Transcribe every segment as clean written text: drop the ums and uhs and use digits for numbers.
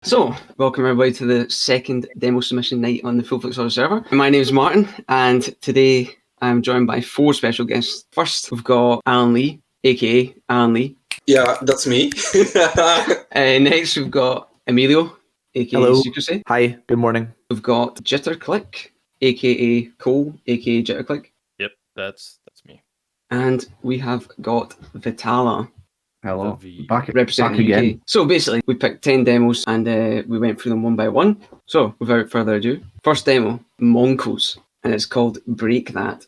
So, welcome everybody to the second demo submission night on the Full Flux Audio server. My name is Martin, and today I'm joined by four special guests. First, we've got Alan Lee, aka Alan Lee. Yeah, that's me. Next, we've got Emilio, aka Hello. Secrecy. Hi, good morning. We've got Jitterclick, aka Cole, aka Jitterclick. Yep, that's me. And we have got Vetala. Hello. Back again. So basically, we picked 10 demos and we went through them one by one. So without further ado, first demo, Monkoz, and it's called Break That.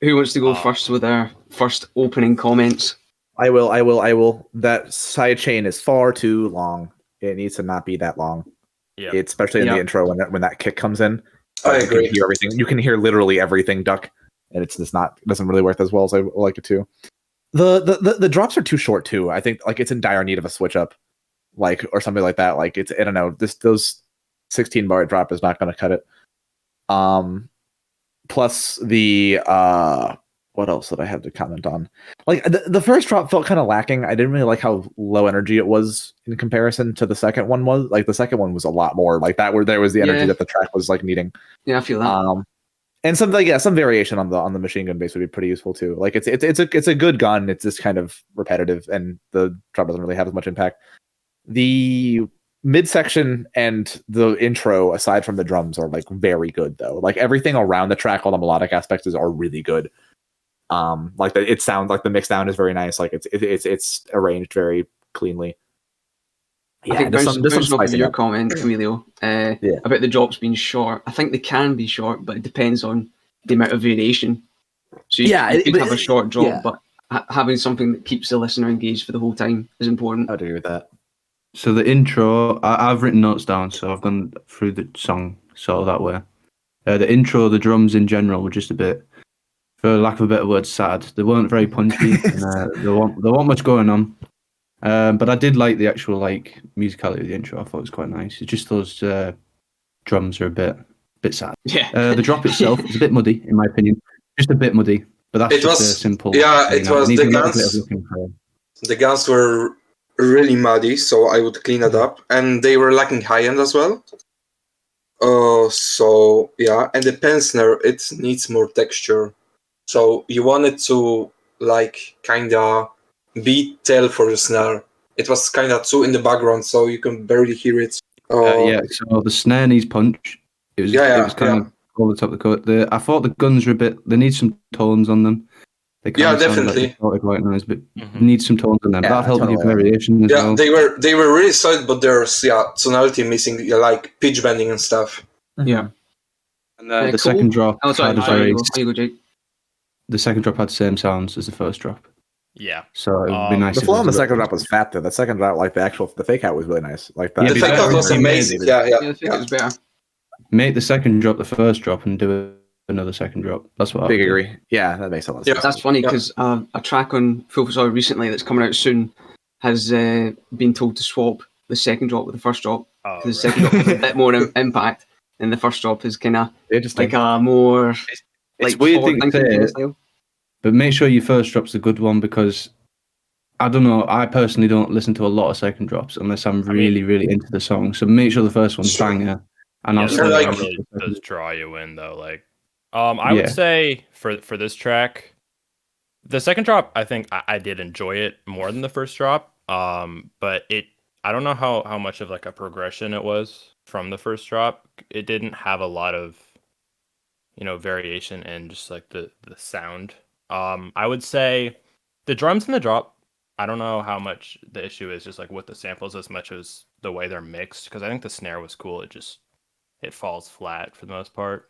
Who wants to go first with our first opening comments? I will. That sidechain is far too long. It needs to not be that long. Yeah. Especially in the intro when that kick comes in. I agree. You can hear everything. You can hear literally everything duck, and it's just not doesn't really work as well as I would like it to. The drops are too short too. I think like it's in dire need of a switch up, like or something like that. Like it's I don't know. Those 16 bar drop is not going to cut it. Plus the what else did I have to comment on? Like the first drop felt kind of lacking. I didn't really like how low energy it was in comparison to the second one was. Like the second one was a lot more like that, where there was the energy that the track was like needing. Yeah, I feel that. And some variation on the machine gun base would be pretty useful too. Like it's a good gun. It's just kind of repetitive, and the drop doesn't really have as much impact. The midsection and the intro, aside from the drums, are like very good though. Like everything around the track, all the melodic aspects are really good. Like it sounds like the mix down is very nice. Like it's arranged very cleanly. I think there's some off your comment, Emilio, about the drops being short. I think they can be short, but it depends on the amount of variation. So you could have a short drop, but having something that keeps the listener engaged for the whole time is important. I'd agree with that. So the intro, I've written notes down, so I've gone through the song sort of that way. The intro, the drums in general were just a bit, for lack of a better word, sad. They weren't very punchy. There weren't much going on. But I did like the actual musicality of the intro. I thought it was quite nice. It's just those drums are a bit sad. Yeah. The drop itself is a bit muddy, in my opinion. Just a bit muddy. But that's just a simple. Yeah, it was the guns. The guns were really muddy, so I would clean it up, and they were lacking high end as well. So yeah, and the pen snare, it needs more texture. So you wanted to like kinda be tail for the snare. It was kinda too in the background, so you can barely hear it. So the snare needs punch. It was kind of over the top of the coat. I thought the guns were a bit. They need some tones on them. They kind of definitely. Like white noise, but need some tones on them. That helped with variation as well. They were really solid, but there's tonality missing, like pitch bending and stuff. Yeah. And the second drop had the second drop had the same sounds as the first drop. Yeah. So it would be nice. The flow on the second drop was fat though. The second drop, like the fake out was really nice. Like that. The fake out was amazing. Yeah. The fake out was better. Make the second drop the first drop and do another second drop. That's what I agree. Yeah, that makes a lot of sense. That's funny because a track on Full Facade recently that's coming out soon has been told to swap the second drop with the first drop. The second drop has a bit more impact, and the first drop is kind of like a more it's weird thing to say, but make sure your first drop's a good one, because I don't know, I personally don't listen to a lot of second drops unless I'm really into the song. So make sure the first one's banger. And yeah, it really does draw you in though. Like, I would say for this track, the second drop, I think I did enjoy it more than the first drop. But I don't know how much of like a progression it was from the first drop. It didn't have a lot of, variation in just like the sound. I would say the drums in the drop, I don't know how much the issue is just like with the samples as much as the way they're mixed, because I think the snare was cool. It falls flat for the most part.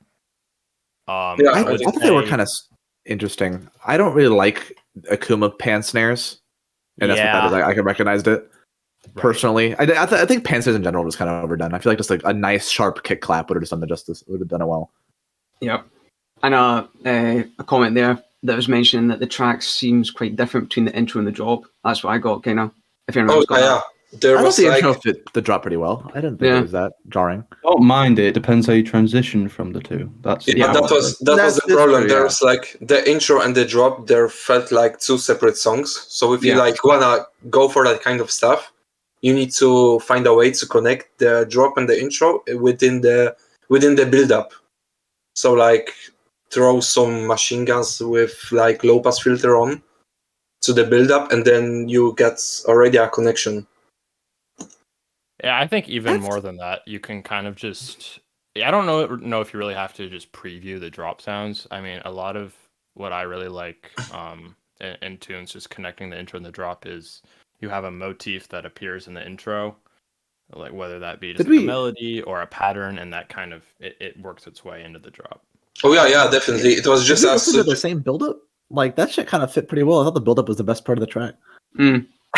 I thought they were kind of interesting. I don't really like Akuma pan snares, and that's what that is. I recognized it personally. I think pan snares in general was kind of overdone. I feel like just like a nice sharp kick clap would have just done the justice. Would have done it well. Yep. And a comment there that was mentioning that the track seems quite different between the intro and the drop. That's what I got kind of. If you remember. I thought the intro fit the drop pretty well. I didn't think it was that jarring. I don't mind it. It depends how you transition from the two. That was the problem. There was like the intro and the drop. There felt like two separate songs. So if you like wanna go for that kind of stuff, you need to find a way to connect the drop and the intro within the build up. So like throw some machine guns with like low pass filter on to the build up, and then you get already a connection. Yeah, I think even more than that, you can kind of just... I don't know if you really have to just preview the drop sounds. I mean, a lot of what I really like in tunes, just connecting the intro and the drop, is you have a motif that appears in the intro, like whether that be just a melody or a pattern, and that kind of... It works its way into the drop. Oh, yeah, definitely. It was just... the same build-up? Like, that shit kind of fit pretty well. I thought the build-up was the best part of the track.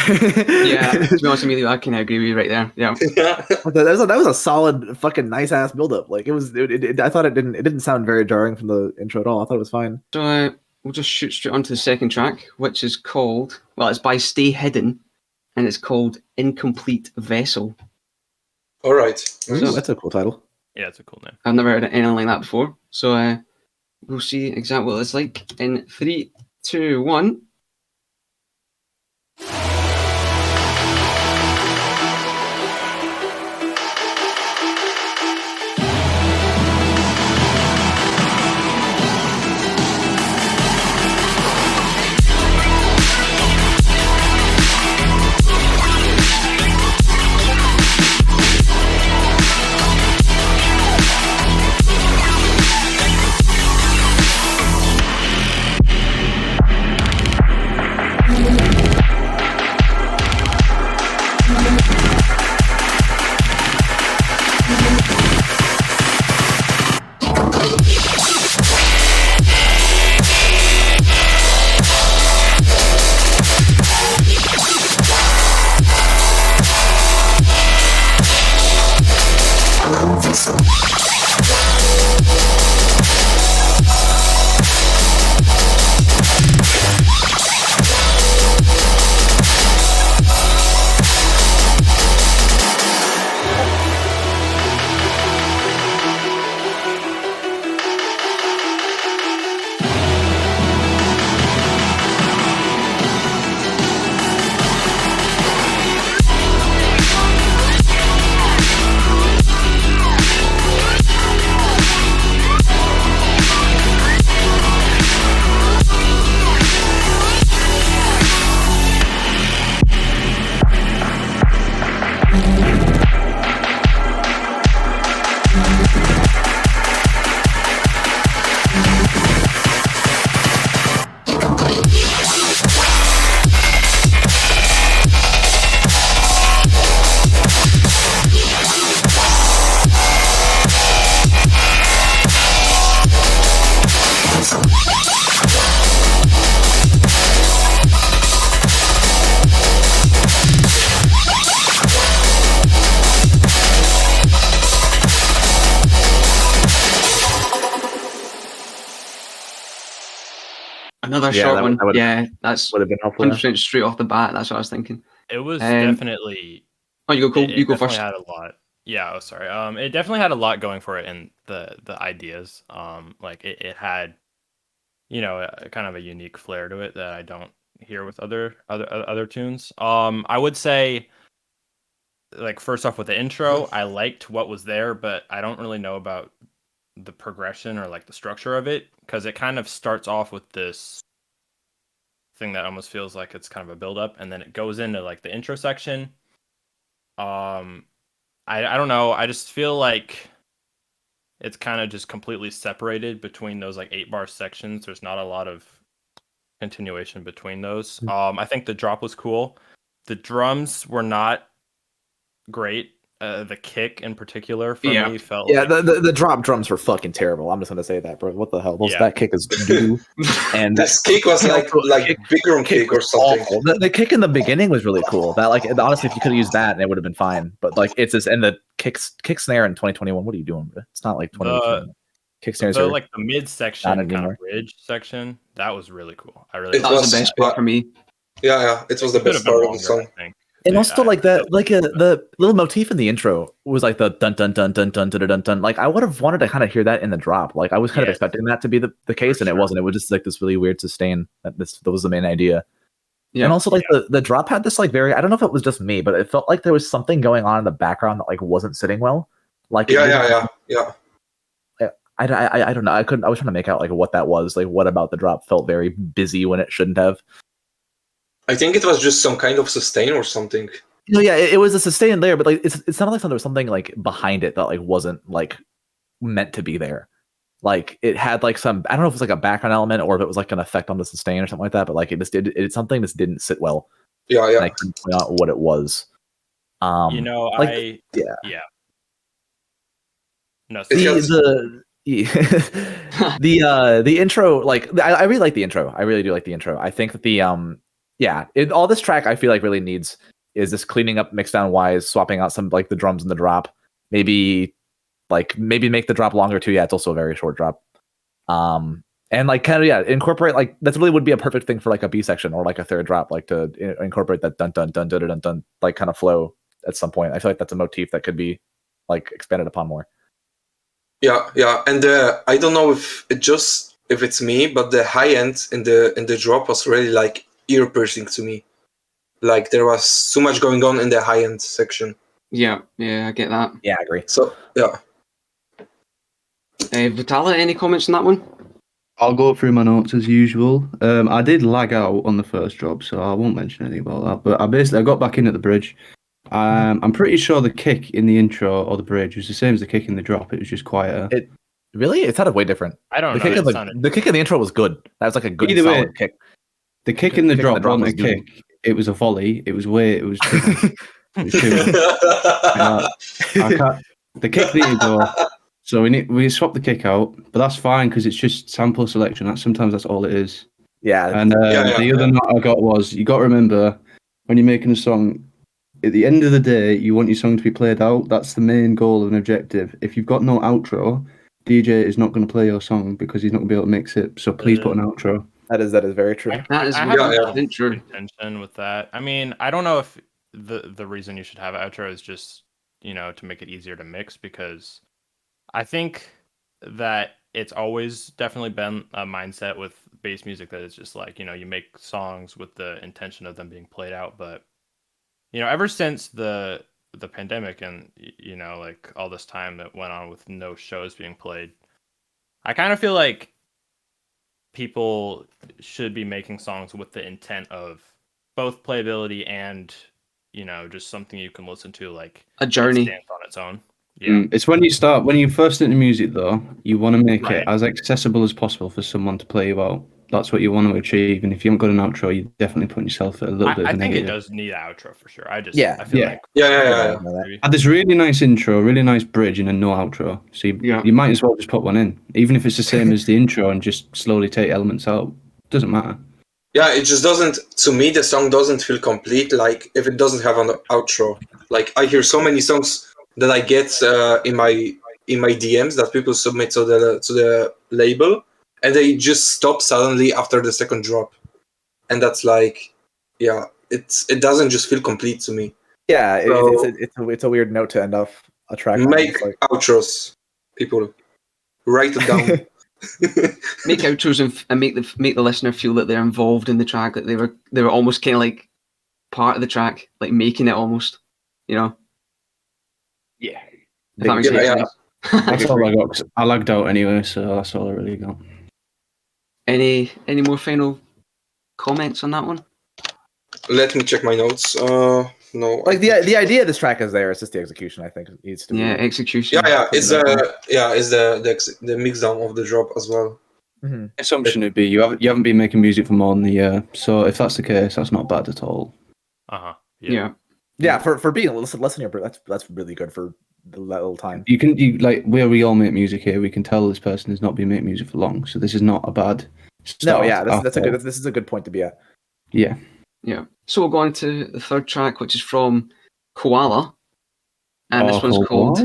Yeah, to be honest with you, I can agree with you right there. Yeah, that was a solid, fucking nice ass build-up. Like I thought it didn't sound very jarring from the intro at all. I thought it was fine. So we'll just shoot straight onto the second track, which is called, it's by Stay Hidden, and it's called Incomplete Vessel. All right, so that's a cool title. Yeah, it's a cool name. I've never heard anything like that before. So we'll see exactly what it's like in 3, 2, 1. Another short one. That's would have been helpful. 100% straight off the bat. That's what I was thinking. It was definitely. Oh, you go. You go first. It had a lot. Yeah. Oh, sorry. It definitely had a lot going for it, and the ideas. Like it had, kind of a unique flair to it that I don't hear with other tunes. I would say, like, first off with the intro, I liked what was there, but I don't really know about the progression or like the structure of it, because it kind of starts off with this thing that almost feels like it's kind of a build up, and then it goes into like the intro section. I don't know, I just feel like it's kind of just completely separated between those like 8-bar sections. There's not a lot of continuation between those. I think the drop was cool. The drums were not great. The kick in particular for me felt like... the drop drums were fucking terrible. I'm just gonna say that, bro. What the hell? That kick is doo. And this kick was like bigger kick or something. The kick in the beginning was really cool. That, like, honestly, if you could have used that, it would have been fine. But like, it's just, and the kick snare in 2021. What are you doing, bro? It's not like 2018. Kick snares are like the mid section, kind of bridge section. That was really cool. That was the best part for me. Yeah, it was the best part of the song. And also, like, the little motif in the intro was like the dun dun dun dun dun dun dun dun. Like, I would have wanted to kind of hear that in the drop. Like, I was kind of expecting that to be the case, and it wasn't. It was just like this really weird sustain. That was the main idea. Yeah. And also, like, the drop had this, like, very, I don't know if it was just me, but it felt like there was something going on in the background that, like, wasn't sitting well. Like, yeah. I don't know. I was trying to make out, like, what that was. Like, what about the drop felt very busy when it shouldn't have. I think it was just some kind of sustain or something. No, yeah, it was a sustain there, but like it's not like there was something like behind it that like wasn't like meant to be there. Like, it had like some, I don't know if it was like a background element or if it was like an effect on the sustain or something like that, but like it's something that didn't sit well. Yeah. And I couldn't point out what it was. No, No, the intro, like, I really like the intro. I really do like the intro. I think that the all this track I feel like really needs is this cleaning up mixdown wise, swapping out some like the drums in the drop, maybe make the drop longer too. Yeah, it's also a very short drop. And like kind of incorporate, like, that really would be a perfect thing for like a B section or like a third drop, like to incorporate that dun dun dun dun dun dun like kind of flow at some point. I feel like that's a motif that could be like expanded upon more. Yeah, and I don't know if it's me, but the high end in the drop was really like ear piercing to me. Like, there was so much going on in the high end section. Yeah, I get that. Yeah, I agree. So yeah. Vetala, any comments on that one? I'll go through my notes as usual. I did lag out on the first drop, so I won't mention anything about that. But I got back in at the bridge. I'm pretty sure the kick in the intro or the bridge was the same as the kick in the drop. It was just quieter. It sounded way different. I don't know. The kick in the intro was good. That was like a good solid kick. The kick in the drop wasn't a kick. It was a volley. It was way. It was. The kick needed to go. So we swap the kick out, but that's fine because it's just sample selection. Sometimes that's all it is. Yeah. And the other note I got was, you got to remember, when you're making a song, at the end of the day, you want your song to be played out. That's the main goal of an objective. If you've got no outro, DJ is not going to play your song because he's not going to be able to mix it. So please put an outro. That is very true. That is really true. Intention with that. I mean, I don't know if the reason you should have an outro is just, to make it easier to mix, because I think that it's always definitely been a mindset with bass music that it's just like, you make songs with the intention of them being played out. But, ever since the pandemic and, like all this time that went on with no shows being played, I kind of feel like people should be making songs with the intent of both playability and, just something you can listen to, like a journey stands on its own. It's when you first into music though, you want to make it as accessible as possible for someone to play you out. That's what you want to achieve, and if you haven't got an outro, you're definitely putting yourself at a little bit of a negative. I think it does need an outro for sure. I feel like Had this really nice intro, really nice bridge, and then no outro. So you might as well just put one in, even if it's the same as the intro, and just slowly take elements out. Doesn't matter. Yeah, it just doesn't. To me, the song doesn't feel complete. Like if it doesn't have an outro. Like I hear so many songs that I get in my DMs that people submit to the label, and they just stop suddenly after the second drop, and that's like, it doesn't just feel complete to me. Yeah, it's a weird note to end off a track. Make outros, people. Write it down. Make outros and make the listener feel that they're involved in the track, that they were almost kind of like part of the track, like making it almost, you know. Yeah. If that makes sense. That's all I got. I lagged out anyway, so that's all I really got. Any more final comments on that one? Let me check my notes. No. Like the idea of this track is there. It's just the execution. I think needs to be. Yeah, execution. Yeah. It's the mix down of the drop as well. Mm-hmm. Assumption would be you haven't been making music for more than a year. So if that's the case, that's not bad at all. Yeah. For being less than your that's really good for the little time. You like where we all make music here. We can tell this person has not been making music for long. So this is not a bad. This is a good point to be at. Yeah. Yeah. So we'll go on to the third track, which is from Kowala, and this one's called.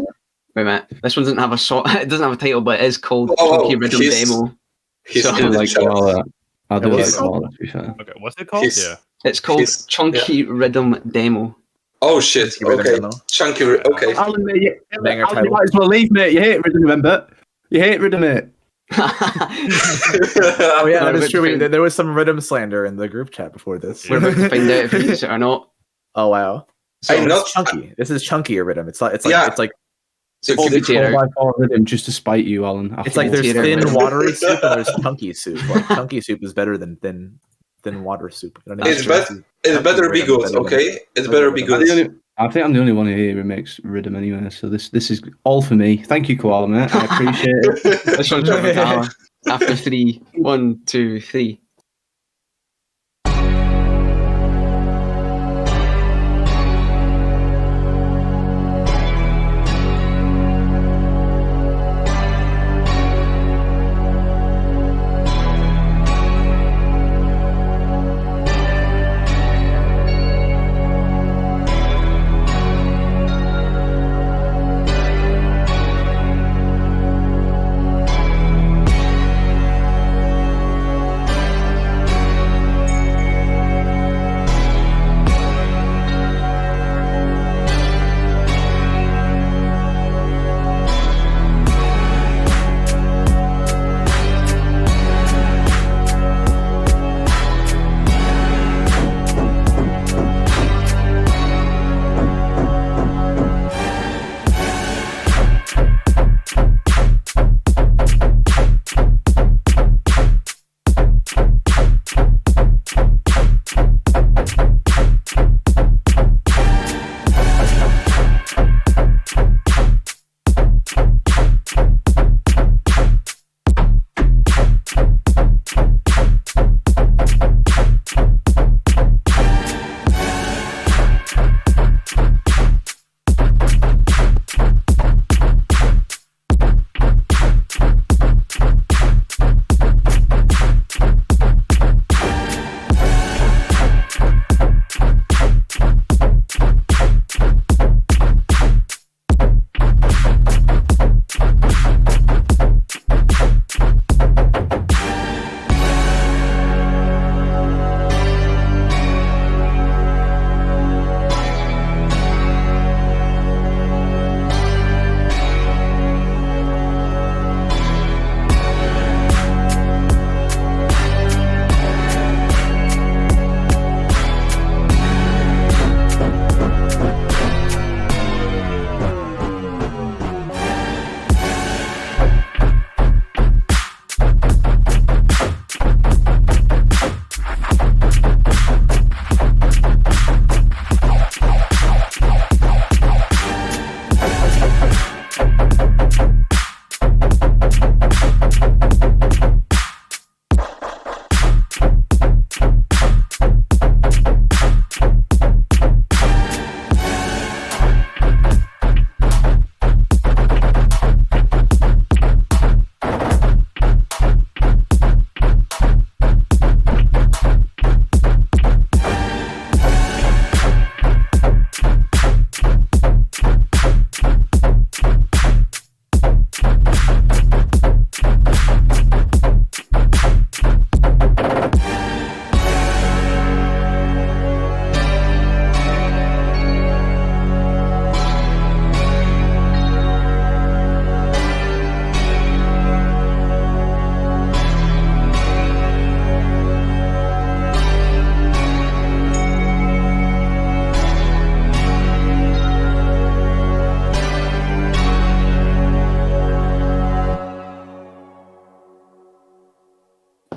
Wait a minute. This one doesn't have a it doesn't have a title, but it is called Chunky Rhythm Demo. Like Kowala. I do like Kowala, to be fair. Okay, what's it called? It's called Chunky Rhythm Demo. Oh shit! Okay, Chunky. Okay. Alan, you might as well leave, mate. You hate rhythm, remember? You hate rhythm, mate. Oh yeah, that is true. There was some rhythm slander in the group chat before this. We're about to find out if it's it or not. Oh wow! So it's chunky. This is chunkier rhythm. It's like rhythm just to spite you, Alan. It's like there's thin watery soup and there's chunky soup. Like chunky soup is better than thin water soup. It better be good, okay? It better be good. I think I'm the only one here who makes rhythm anyway, so this is all for me. Thank you, Kowala, mate. I appreciate it. This one's from Vetala. After 3, 1, 2, 3.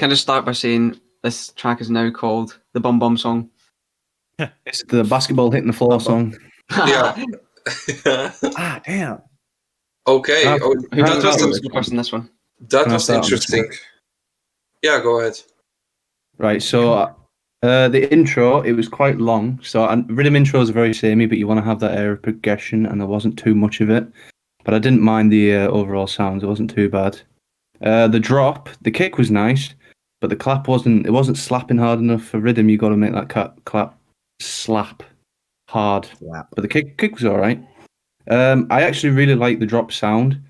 Can I just start by saying this track is now called the Bum Bum Song? It's the basketball hitting the floor song. Yeah. Damn. Okay. Who was the person this one? That was interesting. Yeah, go ahead. Right, so the intro, it was quite long. So rhythm intros are very samey, but you want to have that air of progression, and there wasn't too much of it. But I didn't mind the overall sounds; it wasn't too bad. The drop, the kick was nice, but the clap wasn't slapping hard enough for rhythm. You got to make that clap slap hard. Yeah. But the kick was all right. I actually really like the drop sound,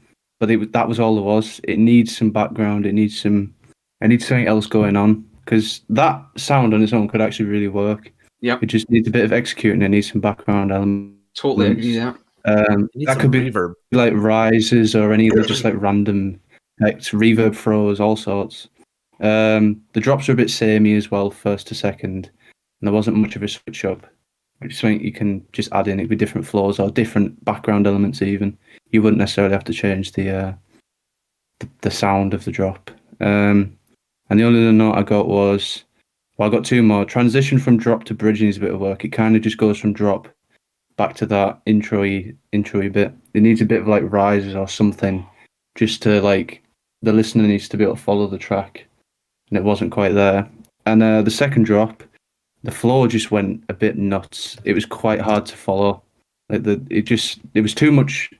but that was all there was. It needs some background. It needs something else going on, because that sound on its own could actually really work. Yeah. It just needs a bit of executing. It needs some background elements. Totally agree. Yeah. That could be reverb, like rises or any other just like random effects, reverb throws, all sorts. The drops are a bit samey as well, first to second, and there wasn't much of a switch up. Which is something you can just add in it with different floors or different background elements. Even you wouldn't necessarily have to change the sound of the drop. And the only other note I got was, I got two more. Transition from drop to bridging is a bit of work. It kind of just goes from drop back to that intro-y bit. It needs a bit of like rises or something, just to like the listener needs to be able to follow the track, and it wasn't quite there. And the second drop, the flow just went a bit nuts. It was quite hard to follow. Like it was too much.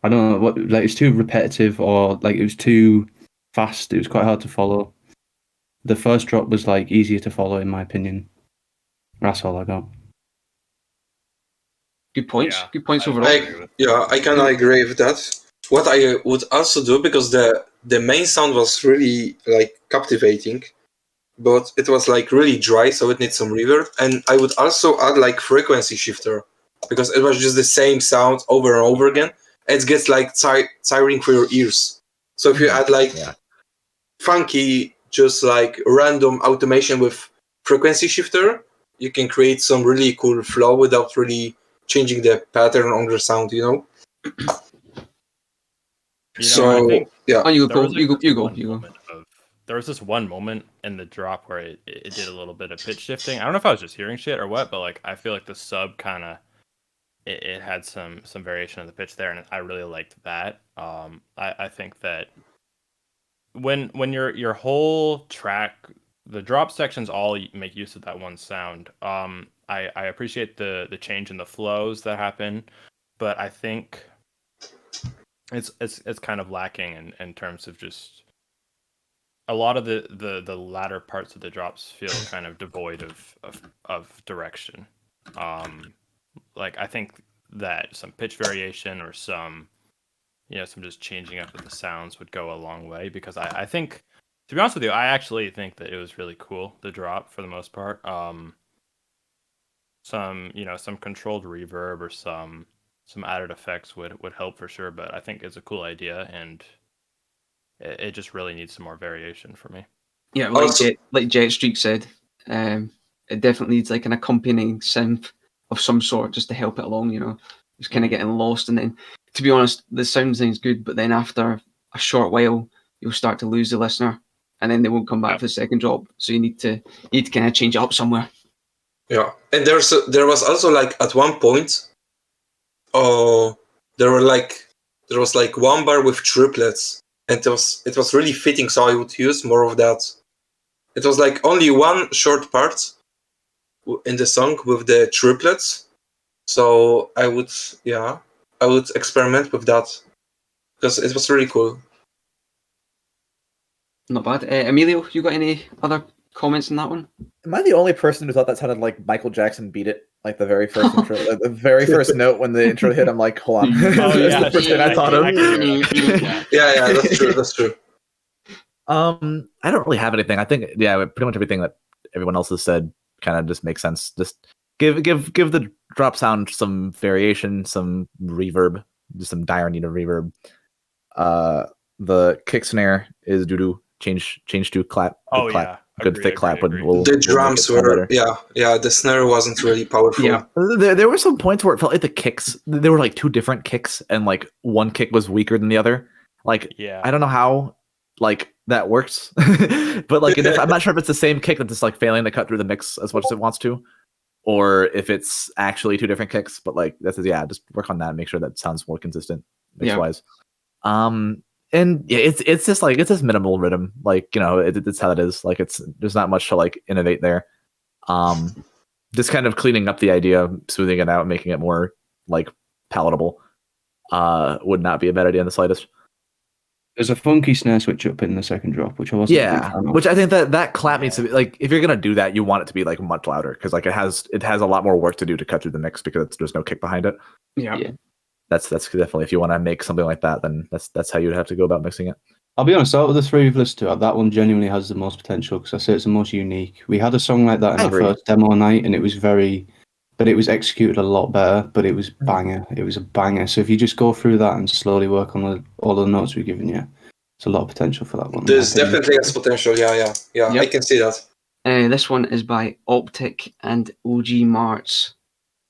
I don't know what. Like it's too repetitive, or like it was too fast. It was quite hard to follow. The first drop was like easier to follow, in my opinion. That's all I got. Good points. Yeah, good points overall. I kind of agree with that. What I would also do, because the main sound was really like captivating, but it was like really dry, so it needs some reverb. And I would also add like frequency shifter, because it was just the same sound over and over again. It gets like tiring for your ears. So if you add like funky, just like random automation with frequency shifter, you can create some really cool flow without really changing the pattern on the sound, you know? I think, you go. There was this one moment in the drop where it did a little bit of pitch shifting. I don't know if I was just hearing shit or what, but like I feel like the sub kind of it had some variation of the pitch there, and I really liked that. I think that when your whole track, the drop sections all make use of that one sound. I appreciate the change in the flows that happen, but I think it's kind of lacking in terms of just a lot of the latter parts of the drops feel kind of devoid of direction. Like I think that some pitch variation or some just changing up of the sounds would go a long way, because I think, to be honest with you, I actually think that it was really cool, the drop, for the most part. Some controlled reverb or some added effects would help for sure, but I think it's a cool idea, and it just really needs some more variation for me. Yeah, like Jetstreak said, it definitely needs like an accompanying synth of some sort just to help it along, It's kind of getting lost, and then, to be honest, the sound thing's good, but then after a short while, you'll start to lose the listener, and then they won't come back for the second drop. So you need to kind of change it up somewhere. Yeah, and there was also like at one point, there was like one bar with triplets, and it was really fitting. So I would use more of that. It was like only one short part in the song with the triplets. So I would experiment with that, because it was really cool. Not bad. Emilio, you got any other comments on that one? Am I the only person who thought that sounded like Michael Jackson Beat It? Like the very first intro, like the very first note when the intro hit, I'm like, hold on. That's the first thing I thought of. Yeah, that's true. I don't really have anything. I think, pretty much everything that everyone else has said kind of just makes sense. Just give the drop sound some variation, some reverb, just some dire need of reverb. The kick snare is doo-doo. Change to clap. Oh, clap. Yeah. Good thick clap. The drums were, the snare wasn't really powerful. Yeah. There were some points where it felt like the kicks, there were like two different kicks, and like one kick was weaker than the other. Like, I don't know how, like, that works. But like, I'm not sure if it's the same kick that's just like failing to cut through the mix as much as it wants to, or if it's actually two different kicks. But like, just work on that and make sure that sounds more consistent mix wise. And yeah, it's just like it's this minimal rhythm, like it's how it is. Like there's not much to like innovate there. Just kind of cleaning up the idea, smoothing it out, making it more like palatable. Would not be a bad idea in the slightest. There's a funky snare switch up in the second drop, which I wasn't. Yeah, which I think that clap needs to be like, if you're gonna do that, you want it to be like much louder, because like it has a lot more work to do to cut through the mix because there's no kick behind it. Yeah. That's definitely, if you want to make something like that, then that's how you'd have to go about mixing it. I'll be honest, out of the three we've listened to, that one genuinely has the most potential because I say it's the most unique. We had a song like that in our first demo night, and it was but it was executed a lot better, but it was banger. It was a banger. So if you just go through that and slowly work on all the notes we've given you, it's a lot of potential for that one. There's definitely has potential, yeah. Yep. I can see that. This one is by OPTIK and OGMARTZ,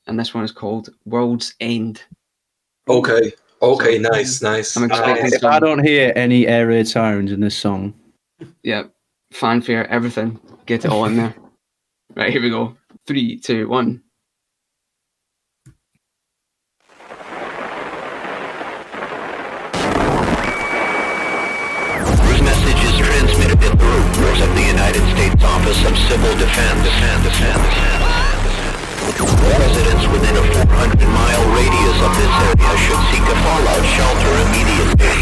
and this one is called World's End. Okay, nice. I'm expecting if I don't hear any air raid sirens in this song. Yeah, fanfare, everything. Get it all in there. Right, here we go. 3, 2, 1. This message is transmitted at the headquarters of the United States Office of Civil Defense. Residents within a 400-mile radius of this area should seek a fallout shelter immediately.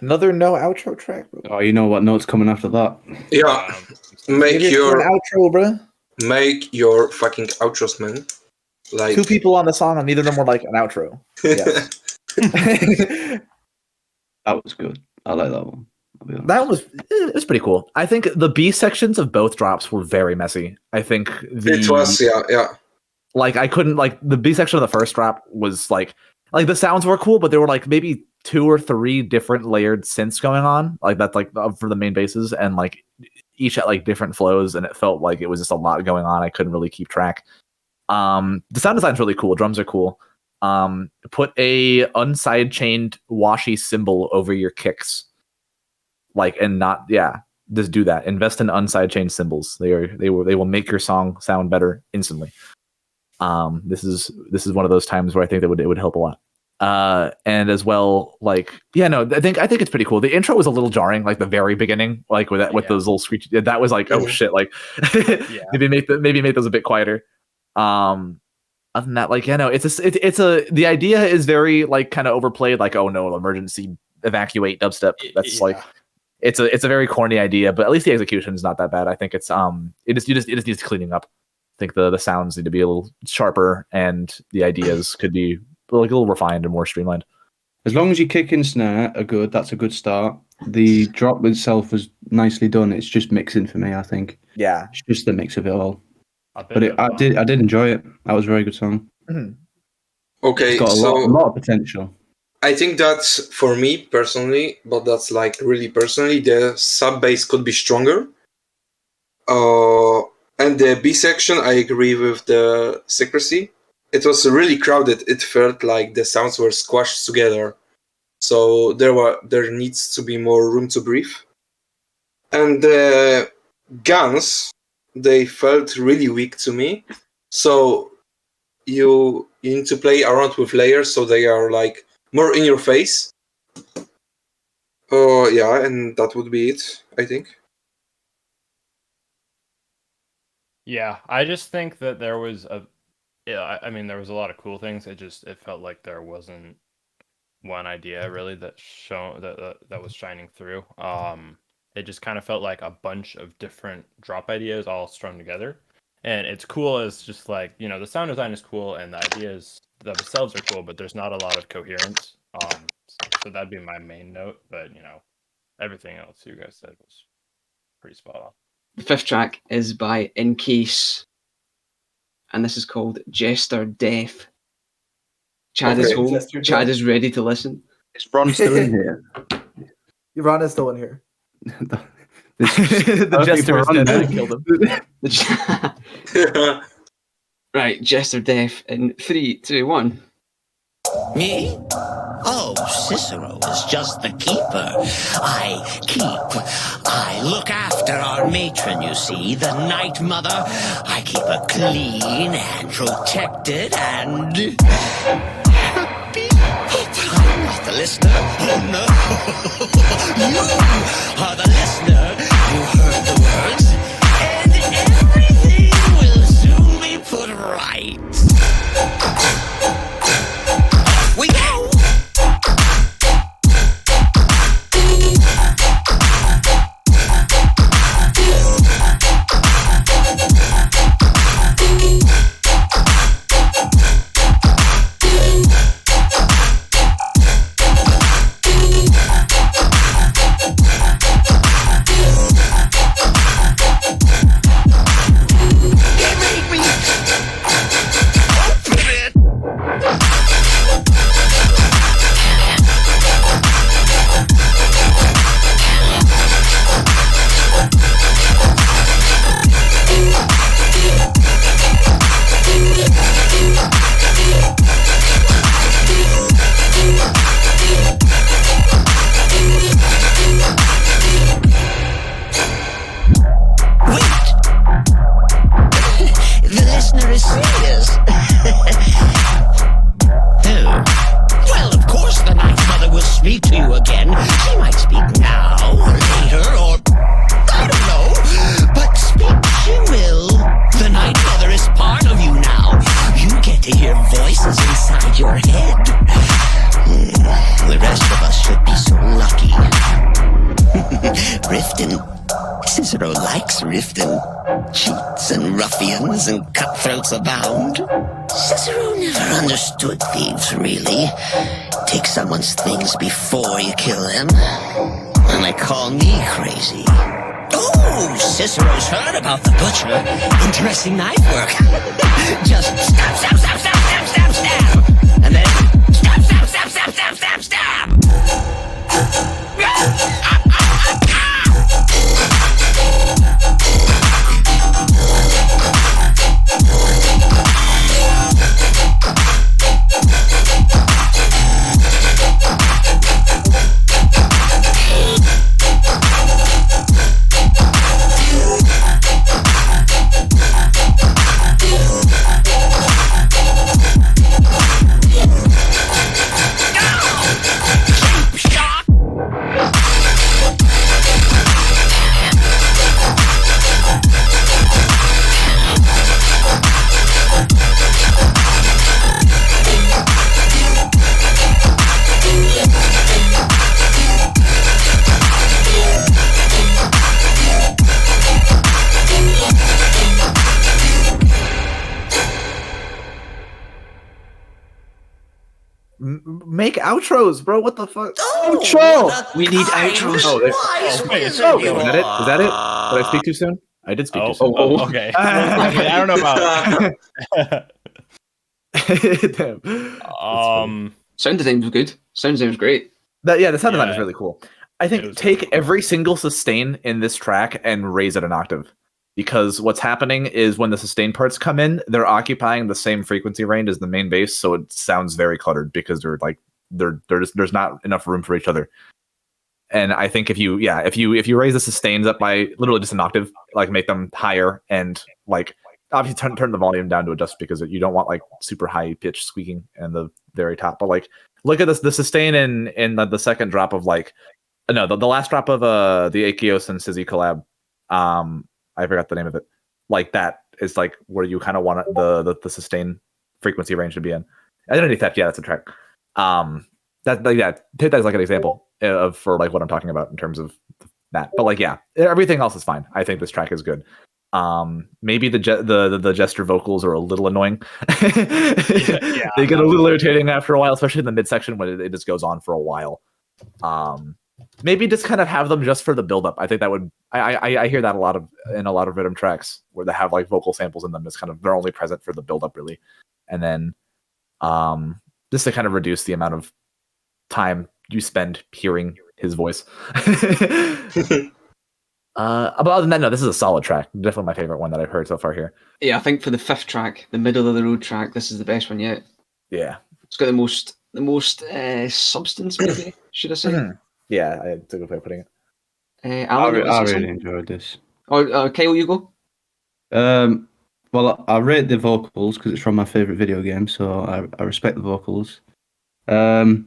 Another no outro track. Oh, you know what note's coming after that? Yeah, make your outro, bro. Make your fucking outros, man. Like 2 people on the song, and neither of them were like an outro. Yes. That was good. I like that one. That was pretty cool. I think the B sections of both drops were very messy. I think it was, yeah. Like I couldn't like the B section of the first drop was like the sounds were cool, but there were like maybe 2 or 3 different layered synths going on, like that's like for the main basses, and like each at like different flows, and it felt like it was just a lot going on. I couldn't really keep track. The sound design's really cool. Drums are cool. Put a unside chained washy cymbal over your kicks, just do that. Invest in unside chained cymbals. They will make your song sound better instantly. This is one of those times where I think that it would help a lot. And as well, like, I think it's pretty cool. The intro was a little jarring, like the very beginning, like with those little screech. That was like, oh shit, like maybe make those a bit quieter. Other than that, like, the idea is very like kind of overplayed, like, oh no, emergency evacuate dubstep. That's like, it's a very corny idea, but at least the execution is not that bad. I think it's it just needs cleaning up. I think the sounds need to be a little sharper, and the ideas could be like a little refined and more streamlined. As long as your kick and snare are good, that's a good start. The drop itself was nicely done. It's just mixing for me, I think. Yeah, it's just the mix of it all. But I did enjoy it. That was a very good song. Mm-hmm. Okay, it's got a lot of potential. I think that's for me personally, but that's like really personally. The sub bass could be stronger. And the B section, I agree with the Secrecy. It was really crowded. It felt like the sounds were squashed together. So there needs to be more room to breathe. And the guns, they felt really weak to me. So you need to play around with layers so they are like more in your face. And that would be it, I think. Yeah, I just think that there was there was a lot of cool things. It felt like there wasn't one idea really that was shining through. It just kind of felt like a bunch of different drop ideas all strung together. And it's cool as just like, the sound design is cool and the ideas themselves are cool, but there's not a lot of coherence. So that'd be my main note. But, everything else you guys said was pretty spot on. The fifth track is by INCVSE, and this is called Jester Death. Chad is home. Chad is ready to listen. Is Ron still in here? Ron is still in here. The Jester is dead. I killed him. Right, Jester Death in 3, 2, 1. Me? Oh, Cicero is just the keeper. I look after our matron, you see, the Night Mother. I keep her clean and protected and... I'm not the listener. Oh, no. You are the listener. You heard the words. And everything will soon be put right. We go! And cutthroats abound. Cicero never understood thieves, really. Take someone's things before you kill them. And they call me crazy. Oh, Cicero's heard about the butcher. Interesting knife work. Just stab, stab, stab, stab, stab, stab, stab. And then stab, stab, stab, stab, stab, stab, stab. make outros, bro. What the fuck? Outro! We need outros. Wait, Is that it? Is that it? Did I speak too soon? I did speak too soon. Okay. I mean, I don't know about. Sound design was good. Sound design was great. The sound design is really cool. I think take every single sustain in this track and raise it an octave. Because what's happening is when the sustain parts come in, they're occupying the same frequency range as the main bass, so it sounds very cluttered because there's not enough room for each other. And I think if you raise the sustains up by literally just an octave, like make them higher and like obviously turn the volume down to adjust because you don't want like super high pitch squeaking in the very top. But like look at this, the sustain in the second drop of like the last drop of the Achios and Sizzy collab. I forgot the name of it. Like that is like where you kind of want the sustain frequency range to be in. Identity Theft, yeah, that's a track. Take that as like an example for like what I'm talking about in terms of that. But like, yeah, everything else is fine. I think this track is good. Maybe the Jester vocals are a little annoying. They get a little irritating after a while, especially in the midsection when it just goes on for a while. Maybe just kind of have them just for the build-up. I think that would. I hear that in a lot of rhythm tracks where they have like vocal samples in them. It's kind of they're only present for the build-up really, and then just to kind of reduce the amount of time you spend hearing his voice. But other than that, no, this is a solid track. Definitely my favorite one that I've heard so far here. Yeah, I think for the fifth track, the middle of the road track, this is the best one yet. Yeah, it's got the most substance, maybe should I say? Yeah, it's a good way of putting it. Alan, I really enjoyed this. Kyle, you go. Well, I rate the vocals because it's from my favorite video game, so I respect the vocals. The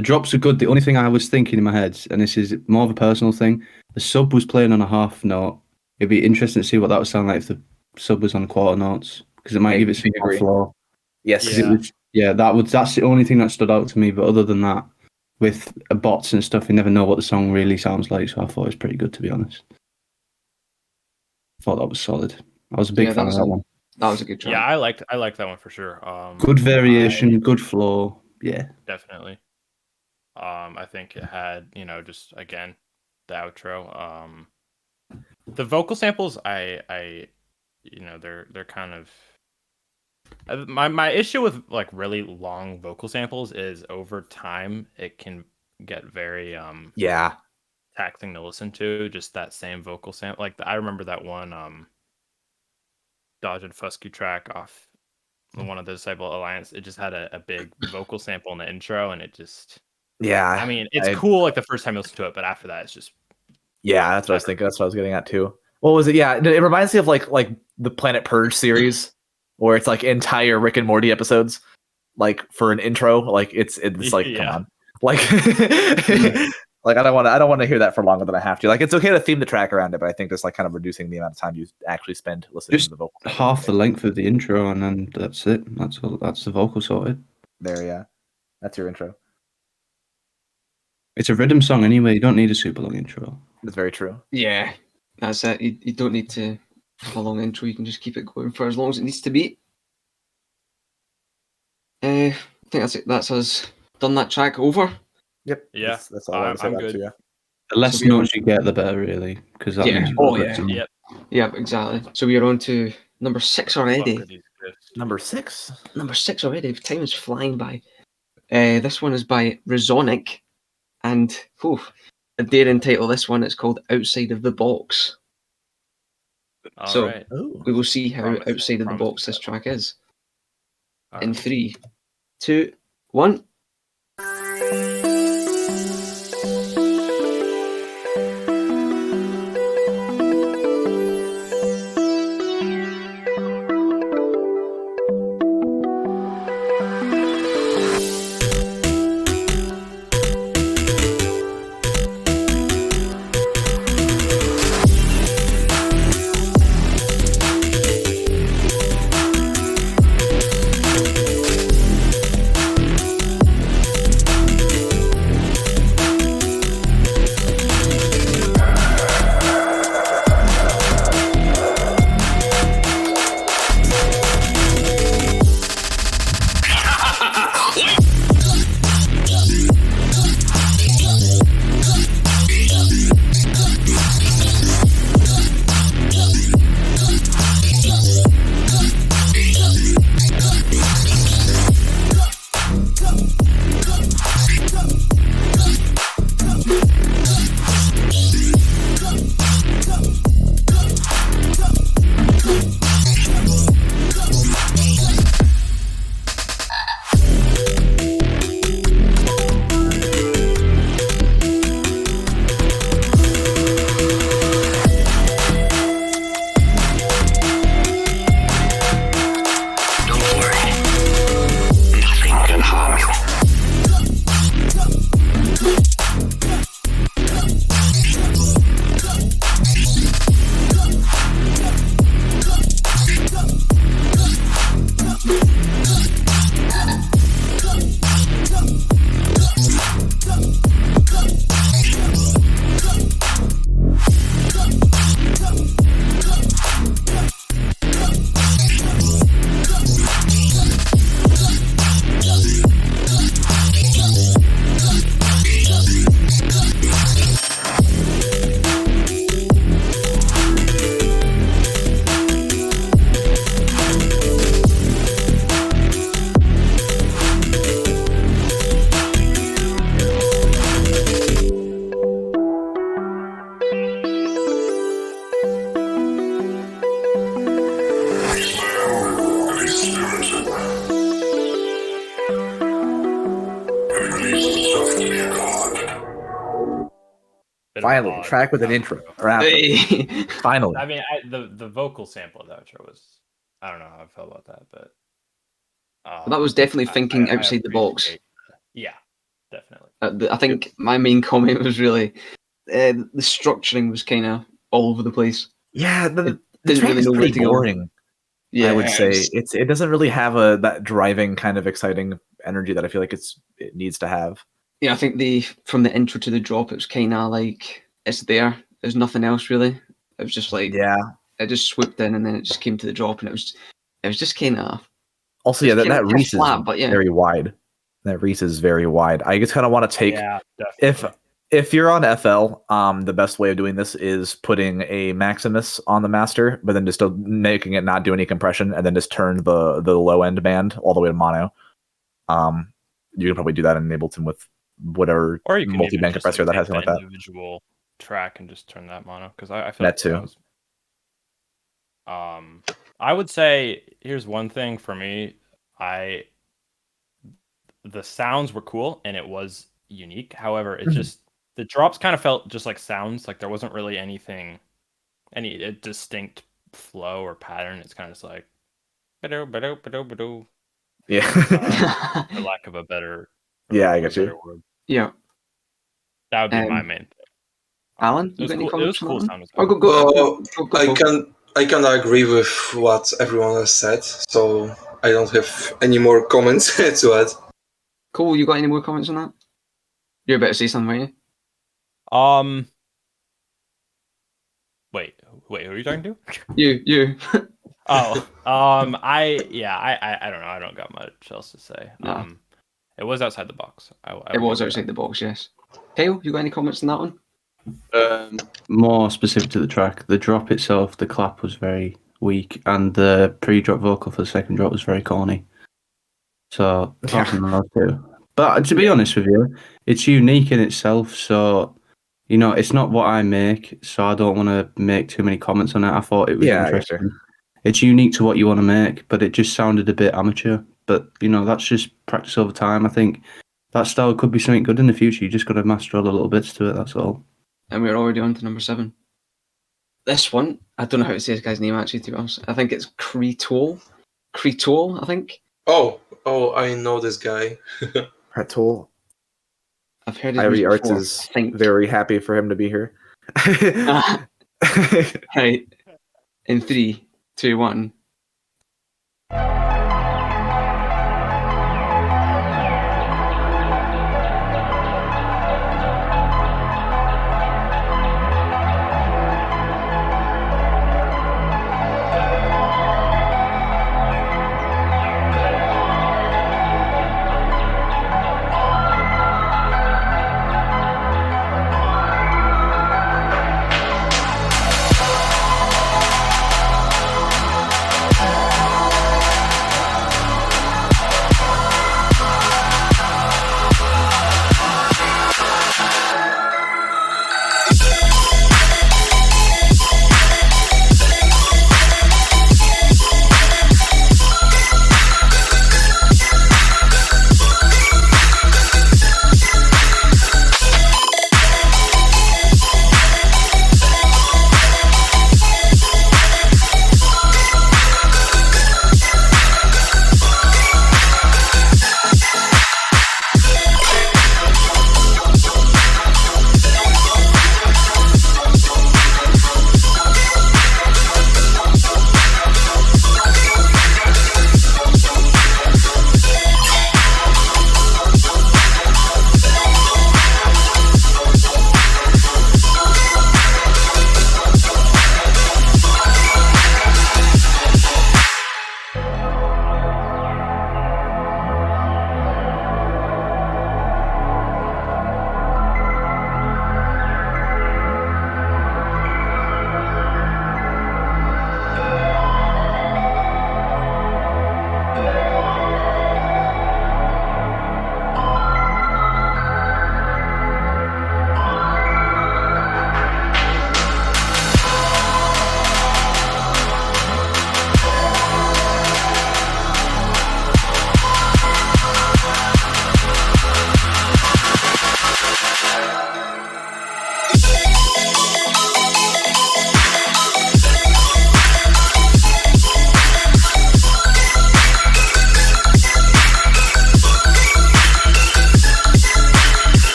drops are good. The only thing I was thinking in my head, and this is more of a personal thing, the sub was playing on a half note. It'd be interesting to see what that would sound like if the sub was on quarter notes, because it might give it some more flow. Yes, that's the only thing that stood out to me. But other than that, with bots and stuff, you never know what the song really sounds like. So I thought it was pretty good, to be honest. I thought that was solid. I was a big fan of that one. That was a good track. Yeah, I liked that one for sure. Good variation, good flow. Yeah, definitely. I think it had, just again, the outro. The vocal samples, they're kind of. My issue with like really long vocal samples is over time it can get very taxing to listen to. Just that same vocal sample. Like I remember that one Dodge and Fusky track off one of the Disciple Alliance. It just had a big vocal sample in the intro, and it just. Yeah, I mean, it's cool like the first time you listen to it, but after that, it's just. Yeah, that's what I was thinking. That's what I was getting at too. What was it? Yeah, it reminds me of like the Planet Purge series, where it's like entire Rick and Morty episodes, like for an intro. Like it's like come on, like like I don't want to hear that for longer than I have to. Like it's okay to theme the track around it, but I think just like kind of reducing the amount of time you actually spend listening to the vocal. Half the length of the intro, and then that's it. That's the vocal sorted. There, yeah, that's your intro. It's a rhythm song anyway. You don't need a super long intro. That's very true. Yeah, that's it. You don't need to have a long intro. You can just keep it going for as long as it needs to be. I think that's it. That's us done that track over. Yep. Yeah. That's all I'm good. To, yeah. The less notes you get, the better, really. Because that means Yep. Yeah, exactly. So we are on to number 6 already. Number 6? Number 6 already. Time is flying by. This one is by Resonik. And I dare entitle this one, it's called Outside of the Box. We will see how outside of the box this track is. In 3, 2, 1. finally, a track with an intro. Finally. I mean, the vocal sample of the outro was, I don't know how I felt about that, but that was definitely thinking outside the box. Yeah, definitely. I think my main comment was really the structuring was kind of all over the place. Yeah, the track is pretty boring. Yeah, I would say it doesn't really have that driving kind of exciting energy that I feel like it needs to have. Yeah, I think from the intro to the drop, it was kind of like it's there. There's nothing else really. It was just like it just swooped in and then it just came to the drop and it was just kind of. Also, that Reese is very wide. That Reese is very wide. I just kind of want to take if you're on FL, the best way of doing this is putting a Maximus on the master, but then just still making it not do any compression, and then just turn the low end band all the way to mono. You can probably do that in Ableton with whatever multi-band compressor that has something like that. Individual track and just turn that mono because I feel that too. I would say here's one thing for me. The sounds were cool and it was unique. However, it just the drops kind of felt just like sounds. Like there wasn't really any distinct flow or pattern. It's kind of just like yeah, for lack of a better I get you. Word. Yeah, that would be my main thing. Alan, it was cool. I can agree with what everyone has said, so I don't have any more comments to add. Cool, you got any more comments on that? You're about to say something, weren't you? Wait, who are you talking to? You. Oh, I don't know. I don't got much else to say. No. It was outside the box. It was outside the box, yes. Kale, you got any comments on that one? More specific to the track, the drop itself, the clap was very weak, and the pre-drop vocal for the second drop was very corny. So, but to be honest with you, it's unique in itself. So, it's not what I make, so I don't want to make too many comments on it. I thought it was interesting. It's unique to what you want to make, but it just sounded a bit amateur. But, that's just practice over time. I think that style could be something good in the future. You just got to master all the little bits to it, that's all. And we're already on to number 7. This one, I don't know how to say this guy's name actually, to be honest. I think it's Kretoal, I think. Oh, I know this guy. Kretoal. I've heard his music Arts is very happy for him to be here. Right. In 3, 2, 1.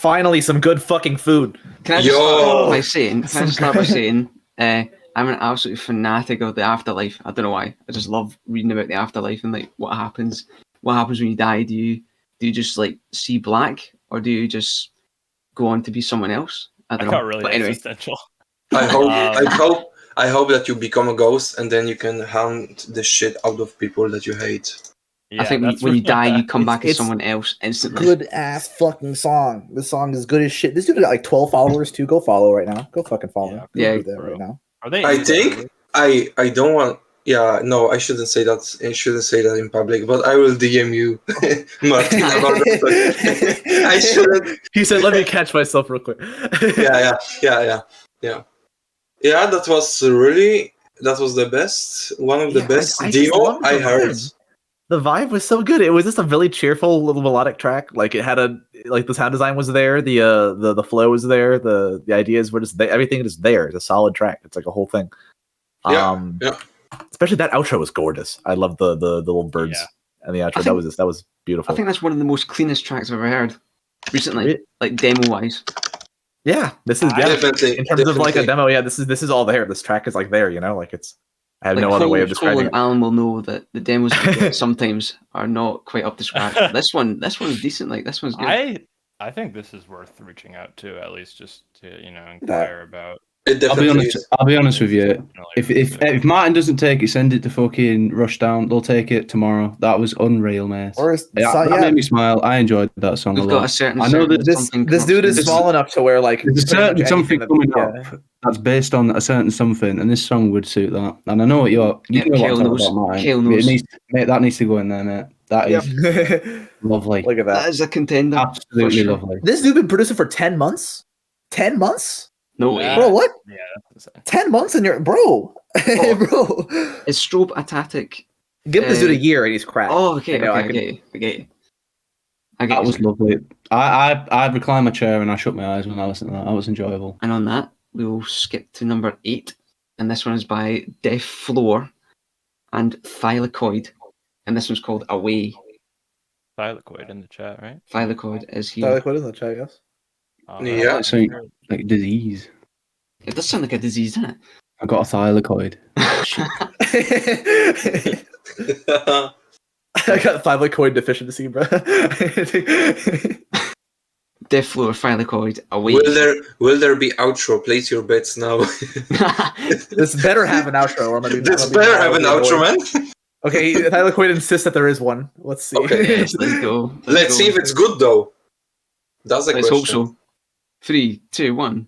Finally, some good fucking food. Can I just start by saying, I'm an absolute fanatic of the afterlife. I don't know why. I just love reading about the afterlife and like what happens. What happens when you die? Do you just like see black, or do you just go on to be someone else? I don't know. Got really but anyway. existential. I hope that you become a ghost and then you can hunt the shit out of people that you hate. Yeah, I think when you die, you come back as someone else instantly. Good ass fucking song. This song is good as shit. This dude got like 12 followers too. Go follow right now. Go fucking follow. Yeah, do that right now. Are they? I think I don't want. Yeah, no, I shouldn't say that. I shouldn't say that in public. But I will DM you, Martin, about that. I shouldn't. He said, "Let me catch myself real quick." Yeah. That was the best. One of the best demo I heard. The vibe was so good. It was just a really cheerful little melodic track. Like it had the sound design was there, the flow was there, the ideas were just there. Everything is there. It's a solid track. It's like a whole thing. Yeah. Especially that outro was gorgeous. I love the little birds and the outro. That was beautiful. I think that's one of the most cleanest tracks I've ever heard recently, like demo wise. Yeah, this is definitely in terms of like a demo. Yeah, this is all there. This track is like there. You know, like it's. I have no other way of describing it. Alan will know that the demos sometimes are not quite up to scratch. This one's decent. Like this one's good. I think this is worth reaching out to, at least just to inquire about. I'll be honest with you. If Martin doesn't take it, send it to fucking Rushdown. They'll take it tomorrow. That was unreal, mate. That made me smile. I enjoyed that song a lot. I know that this dude is small enough to where like there's a certain something coming up that's based on a certain something, and this song would suit that. And I know what you know what I'm talking about, mate. That needs to go in there, mate. That is lovely. Look at that. That is a contender. Absolutely lovely. This dude been producing for 10 months. 10 months. No way. Bro, what? Yeah. 10 months in your bro. Bro. It's Strobe Atatic. Give this dude a year and he's cracked. Oh, okay. I get you. That was lovely. I reclined my chair and I shut my eyes when I listened to that. That was enjoyable. And on that, we will skip to number 8. And this one is by Deathflore and Thylakoid. And this one's called Away. Thylakoid in the chat, right? Thylakoid is here. Thylakoid in the chat, yes. Yeah. So, like disease. It does sound like a disease, doesn't it? I got a thylakoid. I got thylakoid deficiency, bro. Deathflore, Thylakoid, Away. Will there be outro? Place your bets now. This better have an outro. Or this better have an outro, man. Okay, Thylakoid insists that there is one. Let's see. Okay. Yes, let's go. Let's see if it's good though. That's the question. Let's hope so. 3, 2, 1.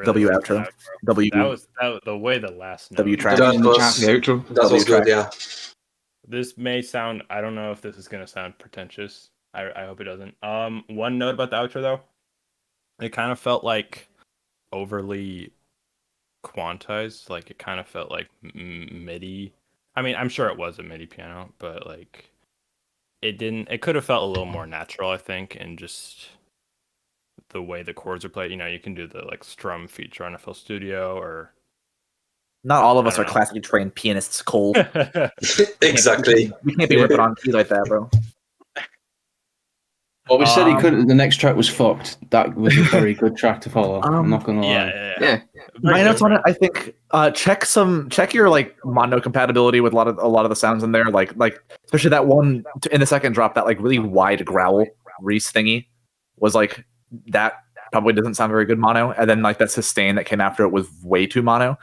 W outro. W. That was the way the last note. W track. That was outro. That was good. Yeah. This may sound. I don't know if this is gonna sound pretentious. I hope it doesn't. One note about the outro though. It kind of felt like overly quantized. Like it kind of felt like MIDI. I mean, I'm sure it was a MIDI piano, but like it didn't. It could have felt a little more natural, I think, and just the way the chords are played. You know, you can do the like strum feature on FL Studio, or not all of us are classically trained pianists, Cole. Exactly. We can't be ripping on key like that, bro. Well, we said he couldn't. The next track was fucked. That was a very good track to follow. I'm not gonna lie. Yeah. My notes on it, I think, check your like mono compatibility with a lot of the sounds in there, like especially that one in the second drop, that like really wide growl Reese thingy was like that probably doesn't sound very good mono, and then like that sustain that came after it was way too mono.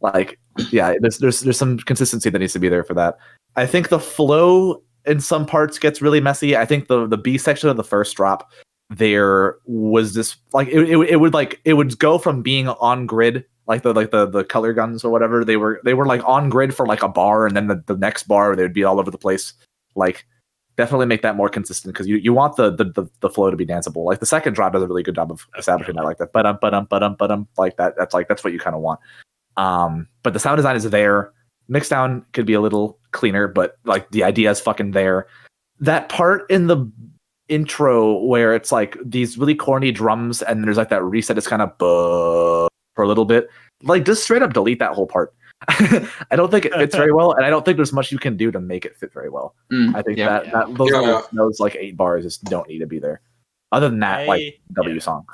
Like, yeah, there's some consistency that needs to be there for that. I think the flow in some parts gets really messy. I think the B section of the first drop, there was this like it would go from being on grid, like the color guns or whatever, they were like on grid for like a bar, and then the next bar they would be all over the place. Like, definitely make that more consistent, because you want the flow to be danceable. Like the second drop does a really good job of establishing that, like that but like that. That's what you kind of want. But the sound design is there. Mixdown could be a little cleaner, but like the idea is fucking there. That part in the intro where it's like these really corny drums and there's like that reset, it's kind of for a little bit. Like, just straight up delete that whole part. I don't think it fits very well, and I don't think there's much you can do to make it fit very well. I think those like 8 bars just don't need to be there. Other than that, W song.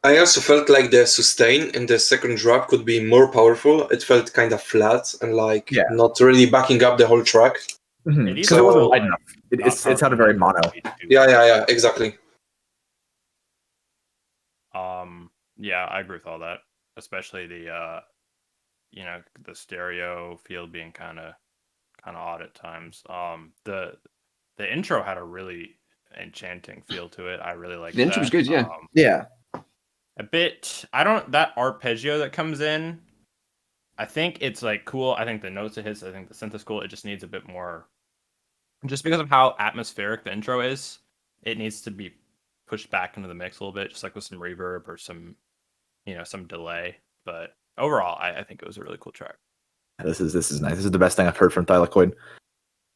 I also felt like the sustain in the second drop could be more powerful. It felt kind of flat and like not really backing up the whole track. Because it wasn't wide enough. It sounded very mono. Yeah, exactly. Yeah, I agree with all that. Especially the the stereo field being kind of odd at times. The intro had a really enchanting feel to it. I really liked the intro was good. Yeah. A bit. That arpeggio that comes in, I think it's like cool. I think the notes it hits, I think the synth is cool. It just needs a bit more, just because of how atmospheric the intro is. It needs to be pushed back into the mix a little bit, just like with some reverb or some delay. But overall, I think it was a really cool track. This is nice. This is the best thing I've heard from Thylakoid,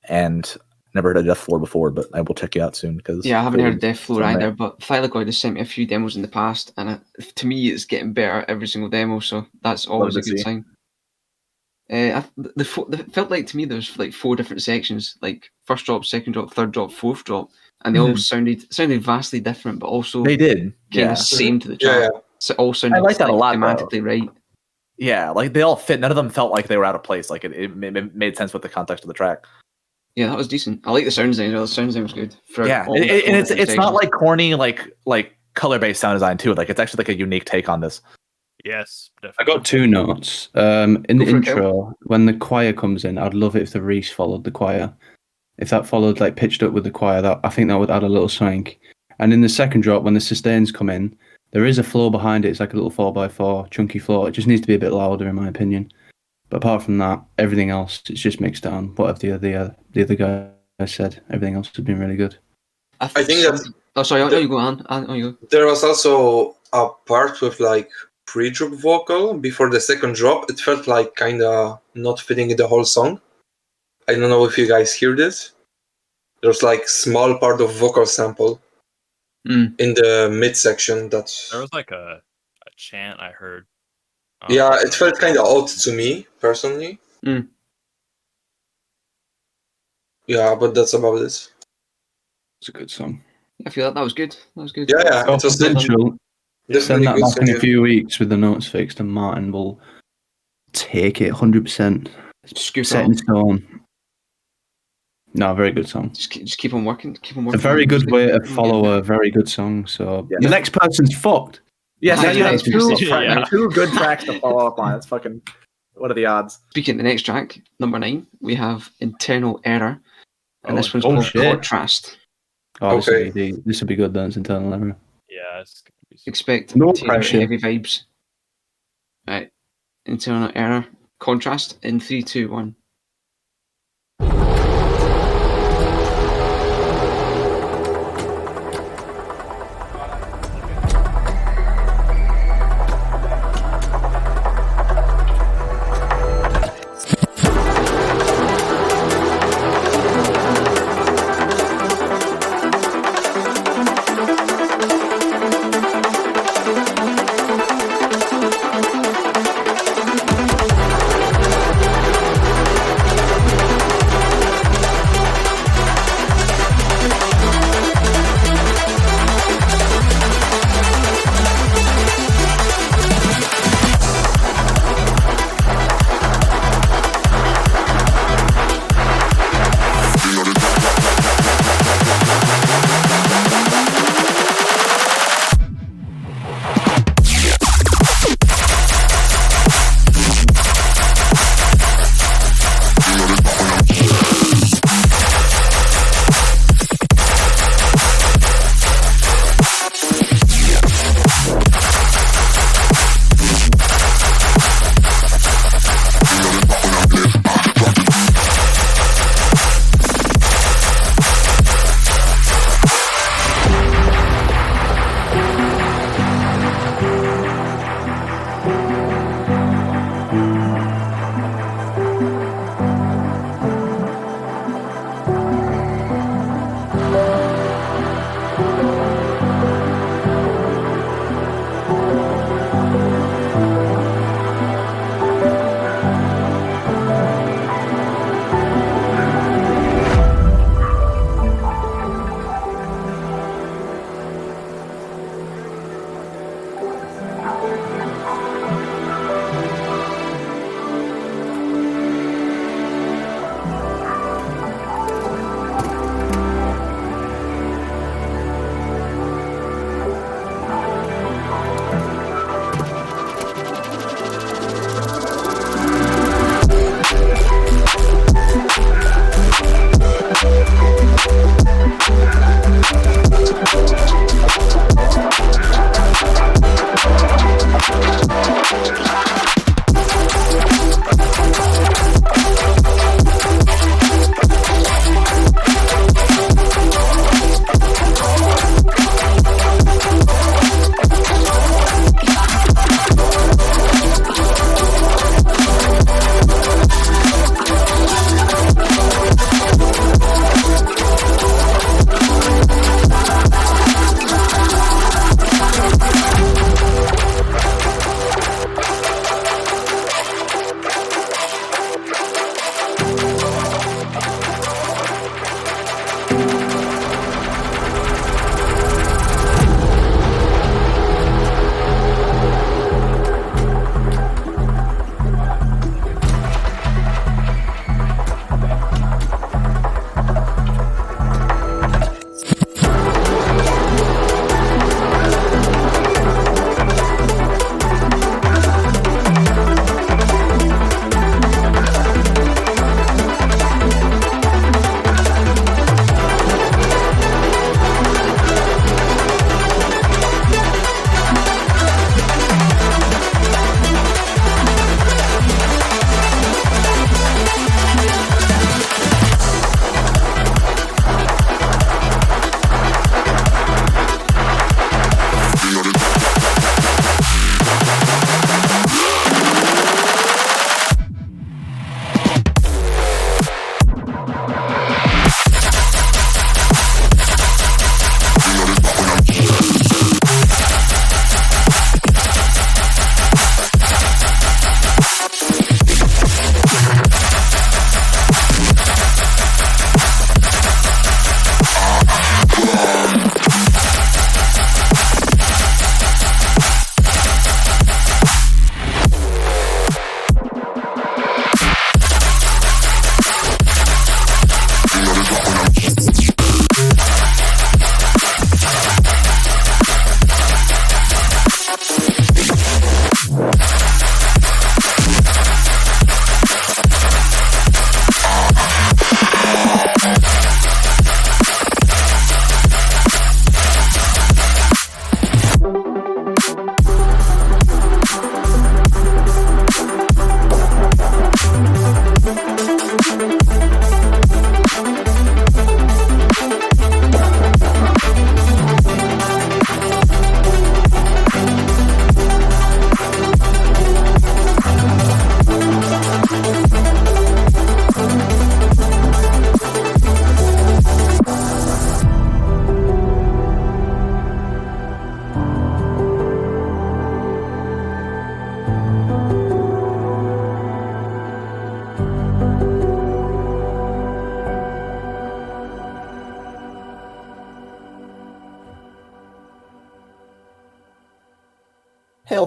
and never heard of Deathflore before, but I will check you out soon. Because I haven't heard of Deathflore either, but Thylakoid has sent me a few demos in the past, and to me, it's getting better every single demo, so that's always a good sign. It felt like to me there was like 4 different sections, like first drop, second drop, third drop, fourth drop, and they all sounded vastly different, but also they did kind of same to the track. So all sounded I like that a lot, thematically right. Yeah, like they all fit. None of them felt like they were out of place. Like it made sense with the context of the track. Yeah, that was decent. I like the sound design as well. The sound design was good. And it's not like corny like color based sound design too. Like, it's actually like a unique take on this. Yes, definitely. I got 2 notes. In the intro, when the choir comes in, I'd love it if the Reese followed the choir. If that followed, like, pitched up with the choir, I think that would add a little swank. And in the second drop, when the sustains come in, there is a floor behind it. It's like a little 4x4 chunky floor. It just needs to be a bit louder, in my opinion. But apart from that, everything else, it's just mixed down. Whatever the other guy said, everything else has been really good. I think that... Oh, sorry, you go on. You go. There was also a part with, like, pre-drop vocal before the second drop. It felt like kind of not fitting in the whole song. I don't know if you guys hear this. There's, like, small part of vocal sample in the mid-section. There was, like, a chant I heard. Yeah, it felt kind of odd to me, personally. Yeah, but that's about it. It's a good song. I feel that was good. Yeah, it was potential. Send that back in a few weeks with the notes fixed, and Martin will take it 100%. Set in stone. No, very good song. Just keep on working. It's a very good way to follow a very good song. So the next person's fucked. Yes, you have 2 good tracks to follow up on. It's fucking... What are the odds? Speaking of the next track, number 9, we have Internal Error. And this one's called Contrast. Oh, okay. This will be good then, it's Internal Error. Yeah, it's going to be Expect no pressure. Heavy vibes. Right. Internal error. Contrast in 3, 2, 1.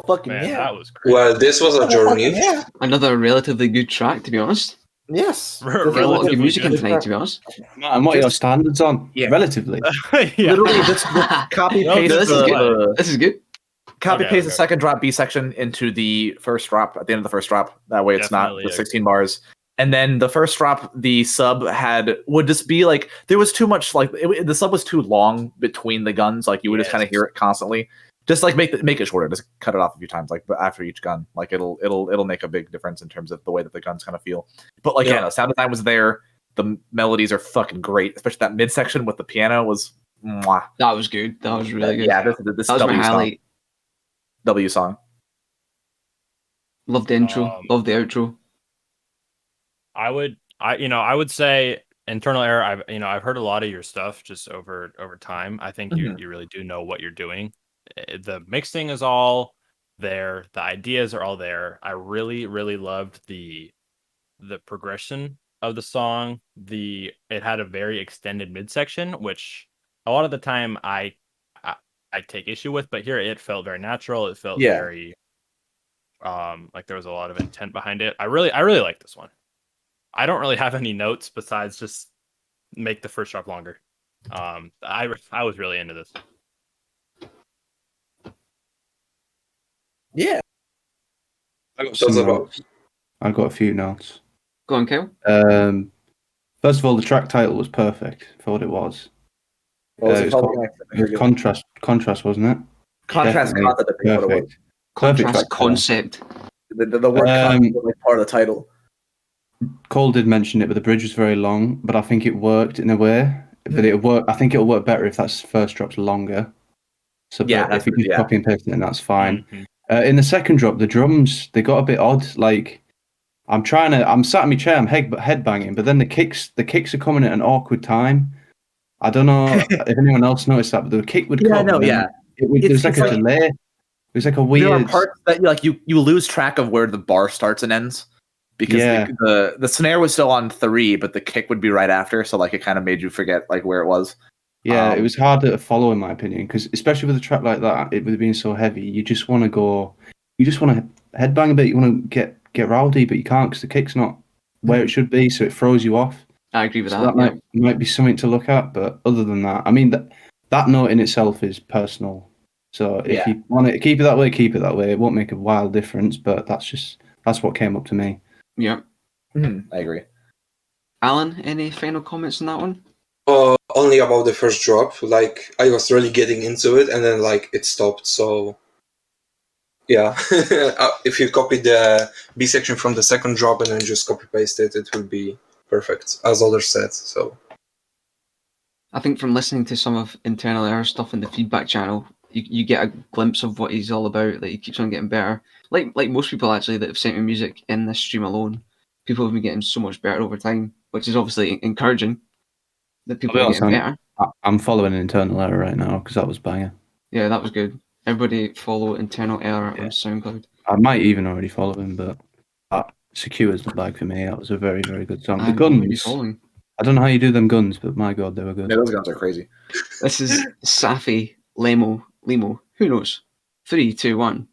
fucking Man, yeah. that was crazy. Well, this was a journey. Yeah. Another relatively good track, to be honest. Yes. There's a lot of good music in tonight, to be honest. And what are your standards on? Yeah. Relatively. Literally, this copy paste. This is good. Copy paste the second drop B section into the first drop at the end of the first drop. That way, it's not the 16 bars. And then the first drop, the sub would just be like there was too much the sub was too long between the guns. Like you would just kind of hear it constantly. Just like make it shorter. Just cut it off a few times, like but after each gun. Like it'll make a big difference in terms of the way that the guns kind of feel. But no, sound design was there. The melodies are fucking great, especially that midsection with the piano was. Mwah. That was good. That was really good. Yeah, this that was my highlight. W song. Love the intro. Love the outro. I would say Internal Error. I've heard a lot of your stuff just over time. I think you really do know what you're doing. The mixing is all there. The ideas are all there. I really, really loved the progression of the song. It had a very extended midsection, which a lot of the time I take issue with, but here it felt very natural. It felt very like there was a lot of intent behind it. I really like this one. I don't really have any notes besides just make the first drop longer. I was really into this. Yeah. I got a few notes. Go on, Kyle. First of all, the track title was perfect for what it was. It was contrast, wasn't it? Contrast concept, I think what it was. Contrast concept. The word concept was like part of the title. Cole did mention it, but the bridge was very long. But I think it worked in a way. But I think it'll work better if that first drop's longer. So if you just copy and paste it, then that's fine. Mm-hmm. In the second drop, the drums they got a bit odd. Like I'm sat in my chair, I'm headbanging, but then the kicks are coming at an awkward time. I don't know if anyone else noticed that, but the kick would come. There's like a delay. It was like a weird. There are parts that you lose track of where the bar starts and ends because the snare was still on 3, but the kick would be right after. So like it kind of made you forget like where it was. Yeah, it was harder to follow in my opinion because especially with a track like that, it would being so heavy, you just want to headbang a bit. You want to get rowdy, but you can't because the kick's not where it should be, so it throws you off. I agree with that. That might be something to look at, but other than that, I mean that note in itself is personal. So if you want to keep it that way, keep it that way. It won't make a wild difference, but that's what came up to me. Yeah, I agree. Alan, any final comments on that one? Only about the first drop. Like I was really getting into it, and then like it stopped. So yeah, if you copy the B section from the second drop and then just copy paste it, it will be perfect, as others said. So I think from listening to some of Internal Error stuff in the feedback channel, you get a glimpse of what he's all about. Like he keeps on getting better. Like most people actually that have sent me music in this stream alone, people have been getting so much better over time, which is obviously encouraging. That people are getting better. I'm following Internal Error right now because that was banger. Yeah, that was good. Everybody follow Internal Error on SoundCloud. I might even already follow him, but Secures the bag for me. That was a very, very good song. The guns. I don't know how you do them guns, but my god, they were good. Yeah, those guns are crazy. This is Sapphi, LEMO. Who knows? 3, 2, 1.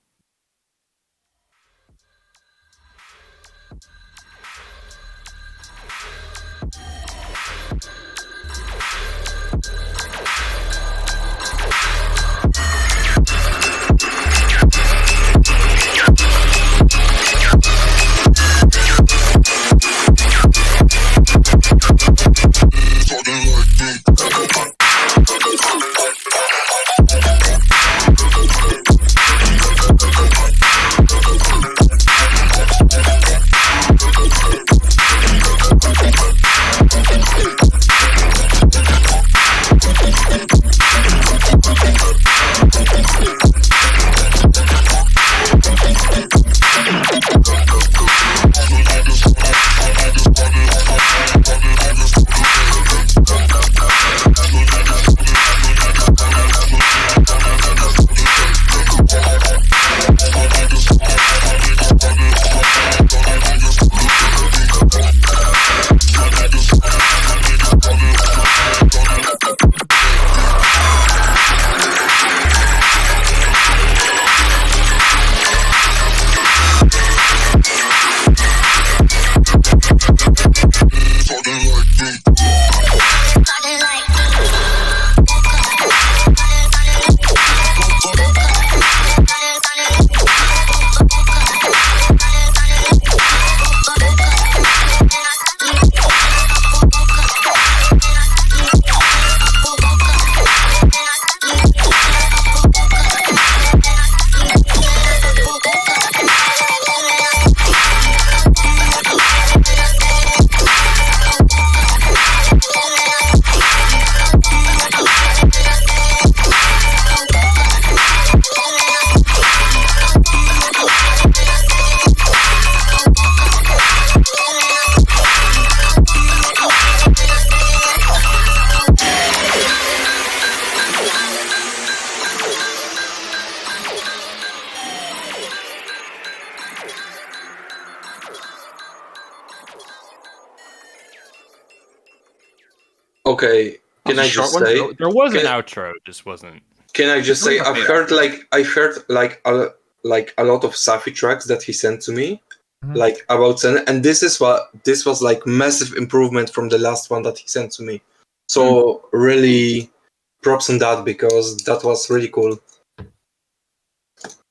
Okay, can I just say there was an outro, it just wasn't. Can I just say I've heard a lot of Sapphi tracks that he sent to me, like about 10, and this was like massive improvement from the last one that he sent to me. So really, props on that because that was really cool.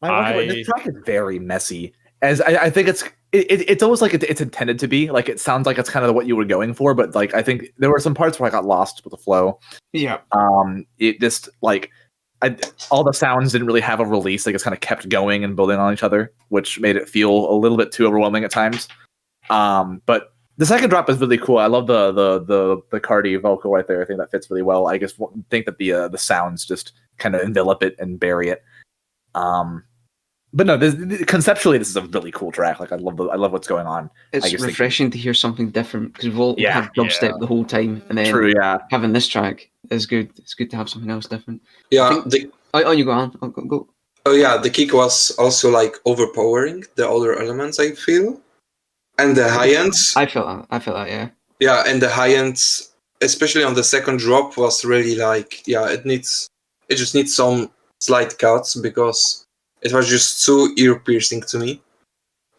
The track is very messy. As I think it's almost like it's intended to be. Like it sounds like it's kind of what you were going for, but like I think there were some parts where I got lost with the flow. Yeah. It just like all the sounds didn't really have a release. Like it's kind of kept going and building on each other, which made it feel a little bit too overwhelming at times. But the second drop is really cool. I love the Cardi vocal right there. I think that fits really well. I just think that the sounds just kind of envelop it and bury it. But no, conceptually, this is a really cool track. Like I love what's going on. It's refreshing to hear something different because we've all had dubstep the whole time, and then having this track is good. It's good to have something else different. Yeah. You go on. Go. Oh yeah, the kick was also like overpowering the other elements. I feel, and the high ends. I feel that. Yeah. Yeah, and the high ends, especially on the second drop, was really like it just needs some slight cuts because it was just too ear piercing to me.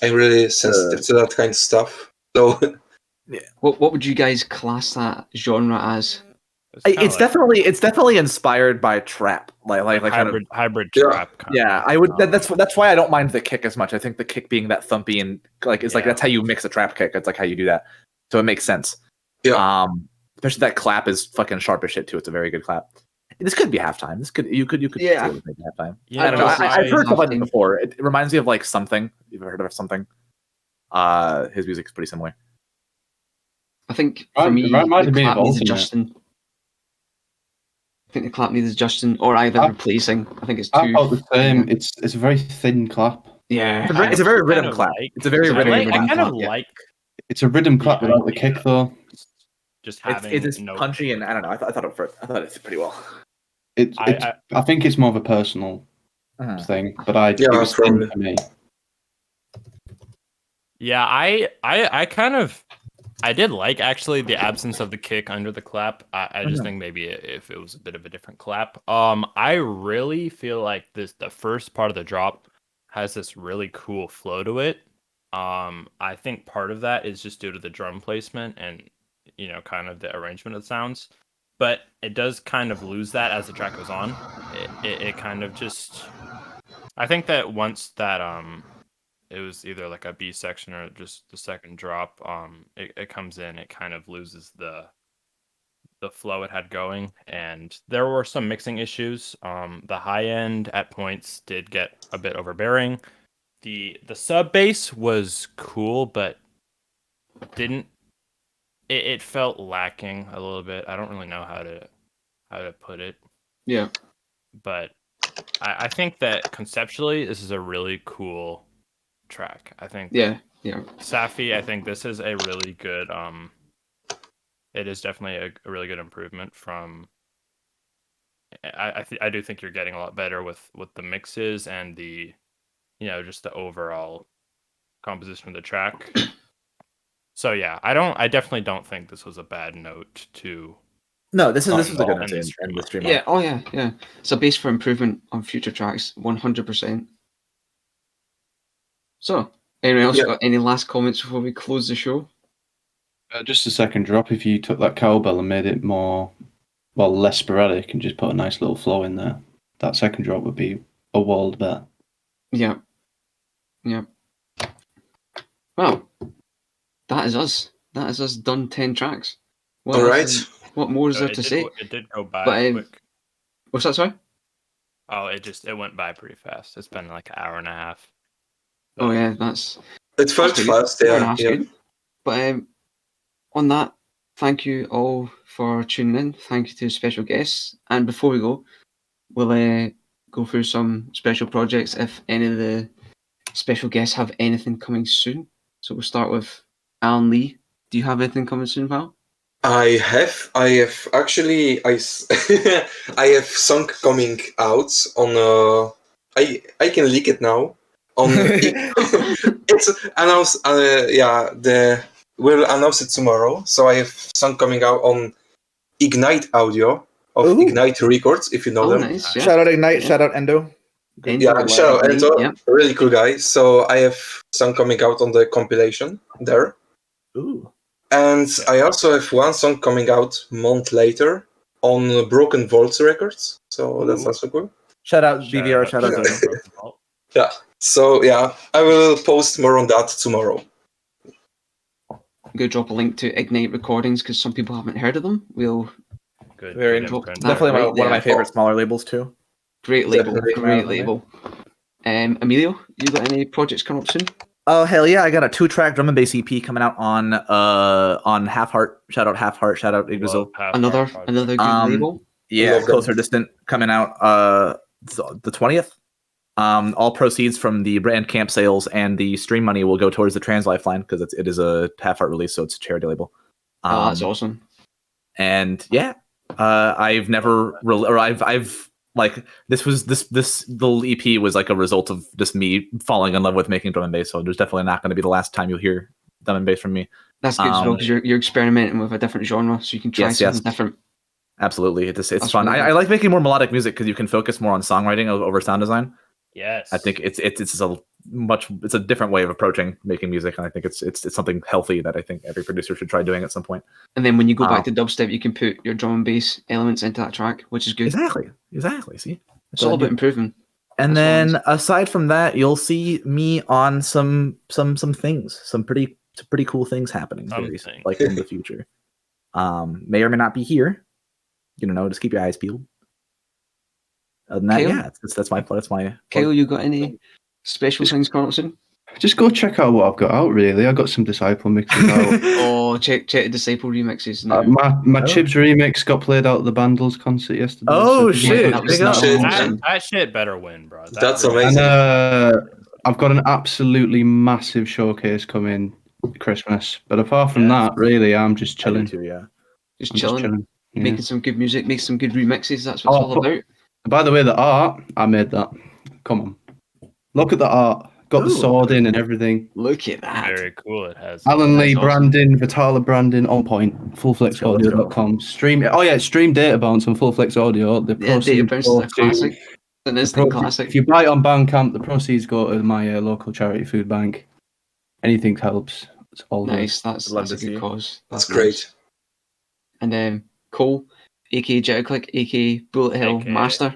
I'm really sensitive to that kind of stuff. So, what would you guys class that genre as? It's definitely inspired by trap, like hybrid trap. Yeah, I would. That's why I don't mind the kick as much. I think the kick being that thumpy and like it's like that's how you mix a trap kick. It's like how you do that, so it makes sense. Yeah. Especially that clap is fucking sharp as shit too. It's a very good clap. This could be halftime. You could yeah. say it halftime. Yeah, I don't know. I've heard stuff like this before. It reminds me of like Something. You've heard of Something? His music's pretty similar. I think for me, the clap needs adjusting. I think the clap needs adjusting or either replacing. I think it's too. I thought the same. It's a very thin clap. Yeah, it's a very rhythm clap. It's a very rhythm clap. I kind of like. It's a rhythm clap without the kick though. Just having it's punchy and I don't know. I thought it did pretty well. I think it's more of a personal thing, but it was thin for me. Yeah, I did like actually the absence of the kick under the clap. I just think maybe if it was a bit of a different clap. I really feel like the first part of the drop has this really cool flow to it. I think part of that is just due to the drum placement and kind of the arrangement of the sounds. But it does kind of lose that as the track goes on. It kind of just... I think that once that it was either like a B section or just the second drop, it comes in, it kind of loses the flow it had going. And there were some mixing issues. The high end at points did get a bit overbearing. The sub bass was cool, but didn't... It felt lacking a little bit. I don't really know how to put it. Yeah. But I think that conceptually this is a really cool track. I think Sapphi, I think this is a really good it is definitely a really good improvement from I do think you're getting a lot better with the mixes and the just the overall composition of the track. So yeah, I definitely don't think this was a bad note to. No, this is a good note to end the stream. Yeah, yeah. It's a base for improvement on future tracks, 100%. So, anyone else got any last comments before we close the show? Just a second drop. If you took that cowbell and made it less sporadic, and just put a nice little flow in there, that second drop would be a world better. Yeah. Well. That is us done 10 tracks. All right. What more is there to say? It did go by quick. What's that, sorry? Oh, it went by pretty fast. It's been like an hour and a half. Oh yeah, it felt fast, yeah. Good. But on that, thank you all for tuning in. Thank you to special guests. And before we go, we'll go through some special projects if any of the special guests have anything coming soon. So we'll start with Alan Lee. Do you have anything coming soon, pal? I have actually I have song coming out on I can leak it now on it's announced we'll announce it tomorrow. So I have song coming out on Ignite Audio of Ignite Records, if you know them. Nice, yeah. Shout out Ignite, shout out Endo. Shout out Endo, really cool guy. So I have song coming out on the compilation there. Ooh. And I also have one song coming out a month later on Broken Vaults Records. So that's also cool. Shout out BVR, shout out Zono. Yeah. So yeah, I will post more on that tomorrow. I'm going to drop a link to Ignite Recordings because some people haven't heard of them. We'll definitely one of my favorite smaller labels too. Great label, great label. Emilio, you got any projects coming up soon? Oh hell yeah! I got a 2-track drum and bass EP coming out on Half Heart. Shout out Half Heart. Shout out Igazil. Another good label. Yeah, Closer Distant coming out the 20th. All proceeds from the Bandcamp sales and the stream money will go towards the Trans Lifeline because it is a Half Heart release, so it's a charity label. That's awesome. And yeah, I've never I've like the EP was like a result of just me falling in love with making drum and bass. So there's definitely not going to be the last time you'll hear drum and bass from me. That's good as well because you're experimenting with a different genre, so you can try something different. Absolutely, it's fun. Really I like making more melodic music because you can focus more on songwriting over sound design. Yes, I think it's a different way of approaching making music, and I think it's something healthy that I think every producer should try doing at some point. And then when you go back to dubstep, you can put your drum and bass elements into that track, which is good. Exactly. See, it's all about improving. And then aside from that, you'll see me on some things, some pretty cool things happening like in the future. May or may not be here. You know, just keep your eyes peeled. Other than that, Kale? that's my. Kale, you got any special things coming up soon? Just go check out what I've got out. Really, I got some Disciple mixes out. Check the Disciple remixes. My Chibs remix got played out at the Bandles concert yesterday. Oh shit! That shit better win, bro. That's amazing. And, I've got an absolutely massive showcase coming Christmas. But apart from that, really, I'm just chilling. Just chilling. Making some good music, making some good remixes. That's what it's all about. By the way, the art, I made that. Come on. Look at the art. Got the sword in and everything. Look at that. Very cool. It has. Alan Lee branding, Vetala branding on point. Fullflexaudio.com. Stream data bounce on Fullflex Audio. The data bounce is a classic. An instant classic. If you buy it on Bandcamp, the proceeds go to my local charity food bank. Anything helps. It's all nice. That's a good cause. That's great. And then Cole, aka Jitterclick, aka Bullet Hell Master,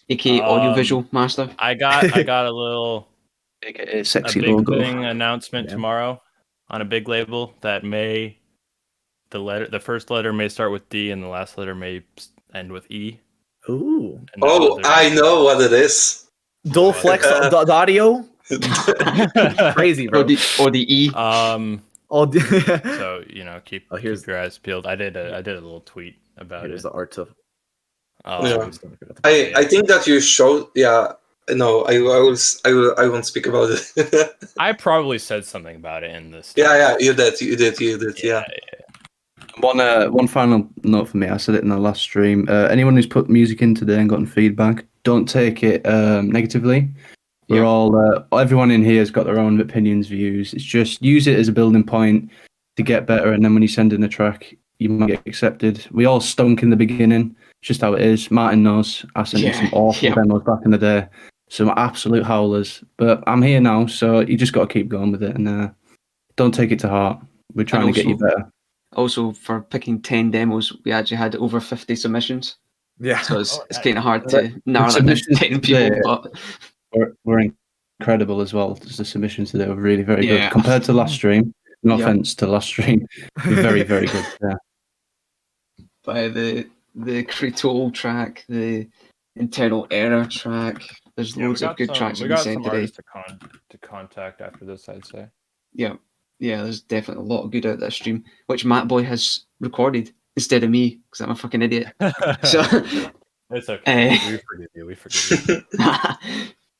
aka Audiovisual Master. I got a little sexy big logo thing announcement tomorrow on a big label that the first letter may start with D and the last letter may end with E. Ooh. I know what it is. Dual flex the audio. Crazy, bro. Or the E. So keep your eyes peeled. I did a little tweet about Here's it. The art of. I think that you showed. Yeah, no, I won't speak about it. I probably said something about it in this. Yeah, you did. Yeah. One final note for me. I said it in the last stream. Anyone who's put music in today and gotten feedback, don't take it negatively. We're all everyone in here has got their own opinions, views. It's just use it as a building point to get better, and then when you send in a track, you might get accepted. We all stunk in the beginning. It's just how it is. Martin knows. I sent you some awful demos back in the day, some absolute howlers. But I'm here now, so you just got to keep going with it, and don't take it to heart. We're trying to get you better. Also, for picking 10 demos, we actually had over 50 submissions. Yeah, so it's kind of hard to narrow it down to 10 people. But we're incredible as well. The submissions today were really very good compared to last stream. No offense to last stream, very very good. Yeah. By the Kretoal track, the Internal Error track, there's loads of good tracks we we got sent some today. artists to contact after this, I'd say. Yeah, there's definitely a lot of good out of that stream, which Matt Boy has recorded instead of me because I'm a fucking idiot. So it's okay. We forgive you.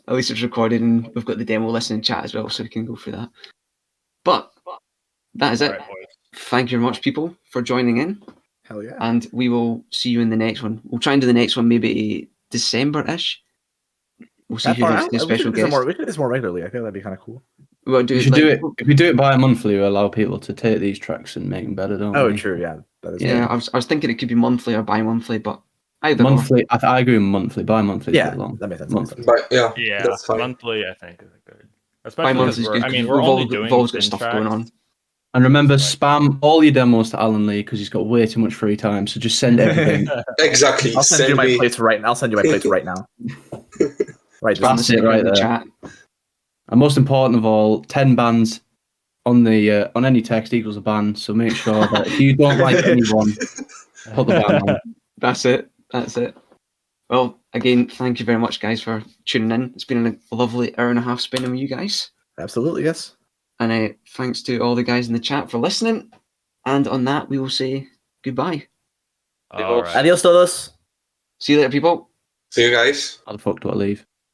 At least it's recorded and we've got the demo listening chat as well, so we can go through that. But that is it. Right, thank you very much, people, for joining in. Hell yeah. And we will see you in the next one. We'll try and do the next one maybe December-ish. We'll see who hosts the special guest. We could do this more regularly. I feel that'd be kind of cool. Well, do you should do it. If we do it bi-monthly, we allow people to take these tracks and make them better, don't we? Oh, true. Yeah, that is. Yeah, I was thinking it could be monthly or bi-monthly, but either monthly. I agree with monthly. Bi-monthly. Yeah, is a bit long. that makes sense. Monthly. But yeah, that's fine. Monthly, I think, is good. Especially because we're only doing we've always got stuff going on. And remember, spam all your demos to Alan Lee because he's got way too much free time. So just send everything. Exactly. I'll send you my plates right now. I'll send you my plates right now. Right, that's it right there. Chat. And most important of all, 10 bans on the on any text equals a ban. So make sure that if you don't like anyone, put the ban on. That's it. Well, again, thank you very much, guys, for tuning in. It's been a lovely hour and a half spending with you guys. Absolutely, yes. And thanks to all the guys in the chat for listening. And on that, we will say goodbye. All right. Adios todos. See you later, people. See you guys. How the fuck do I leave?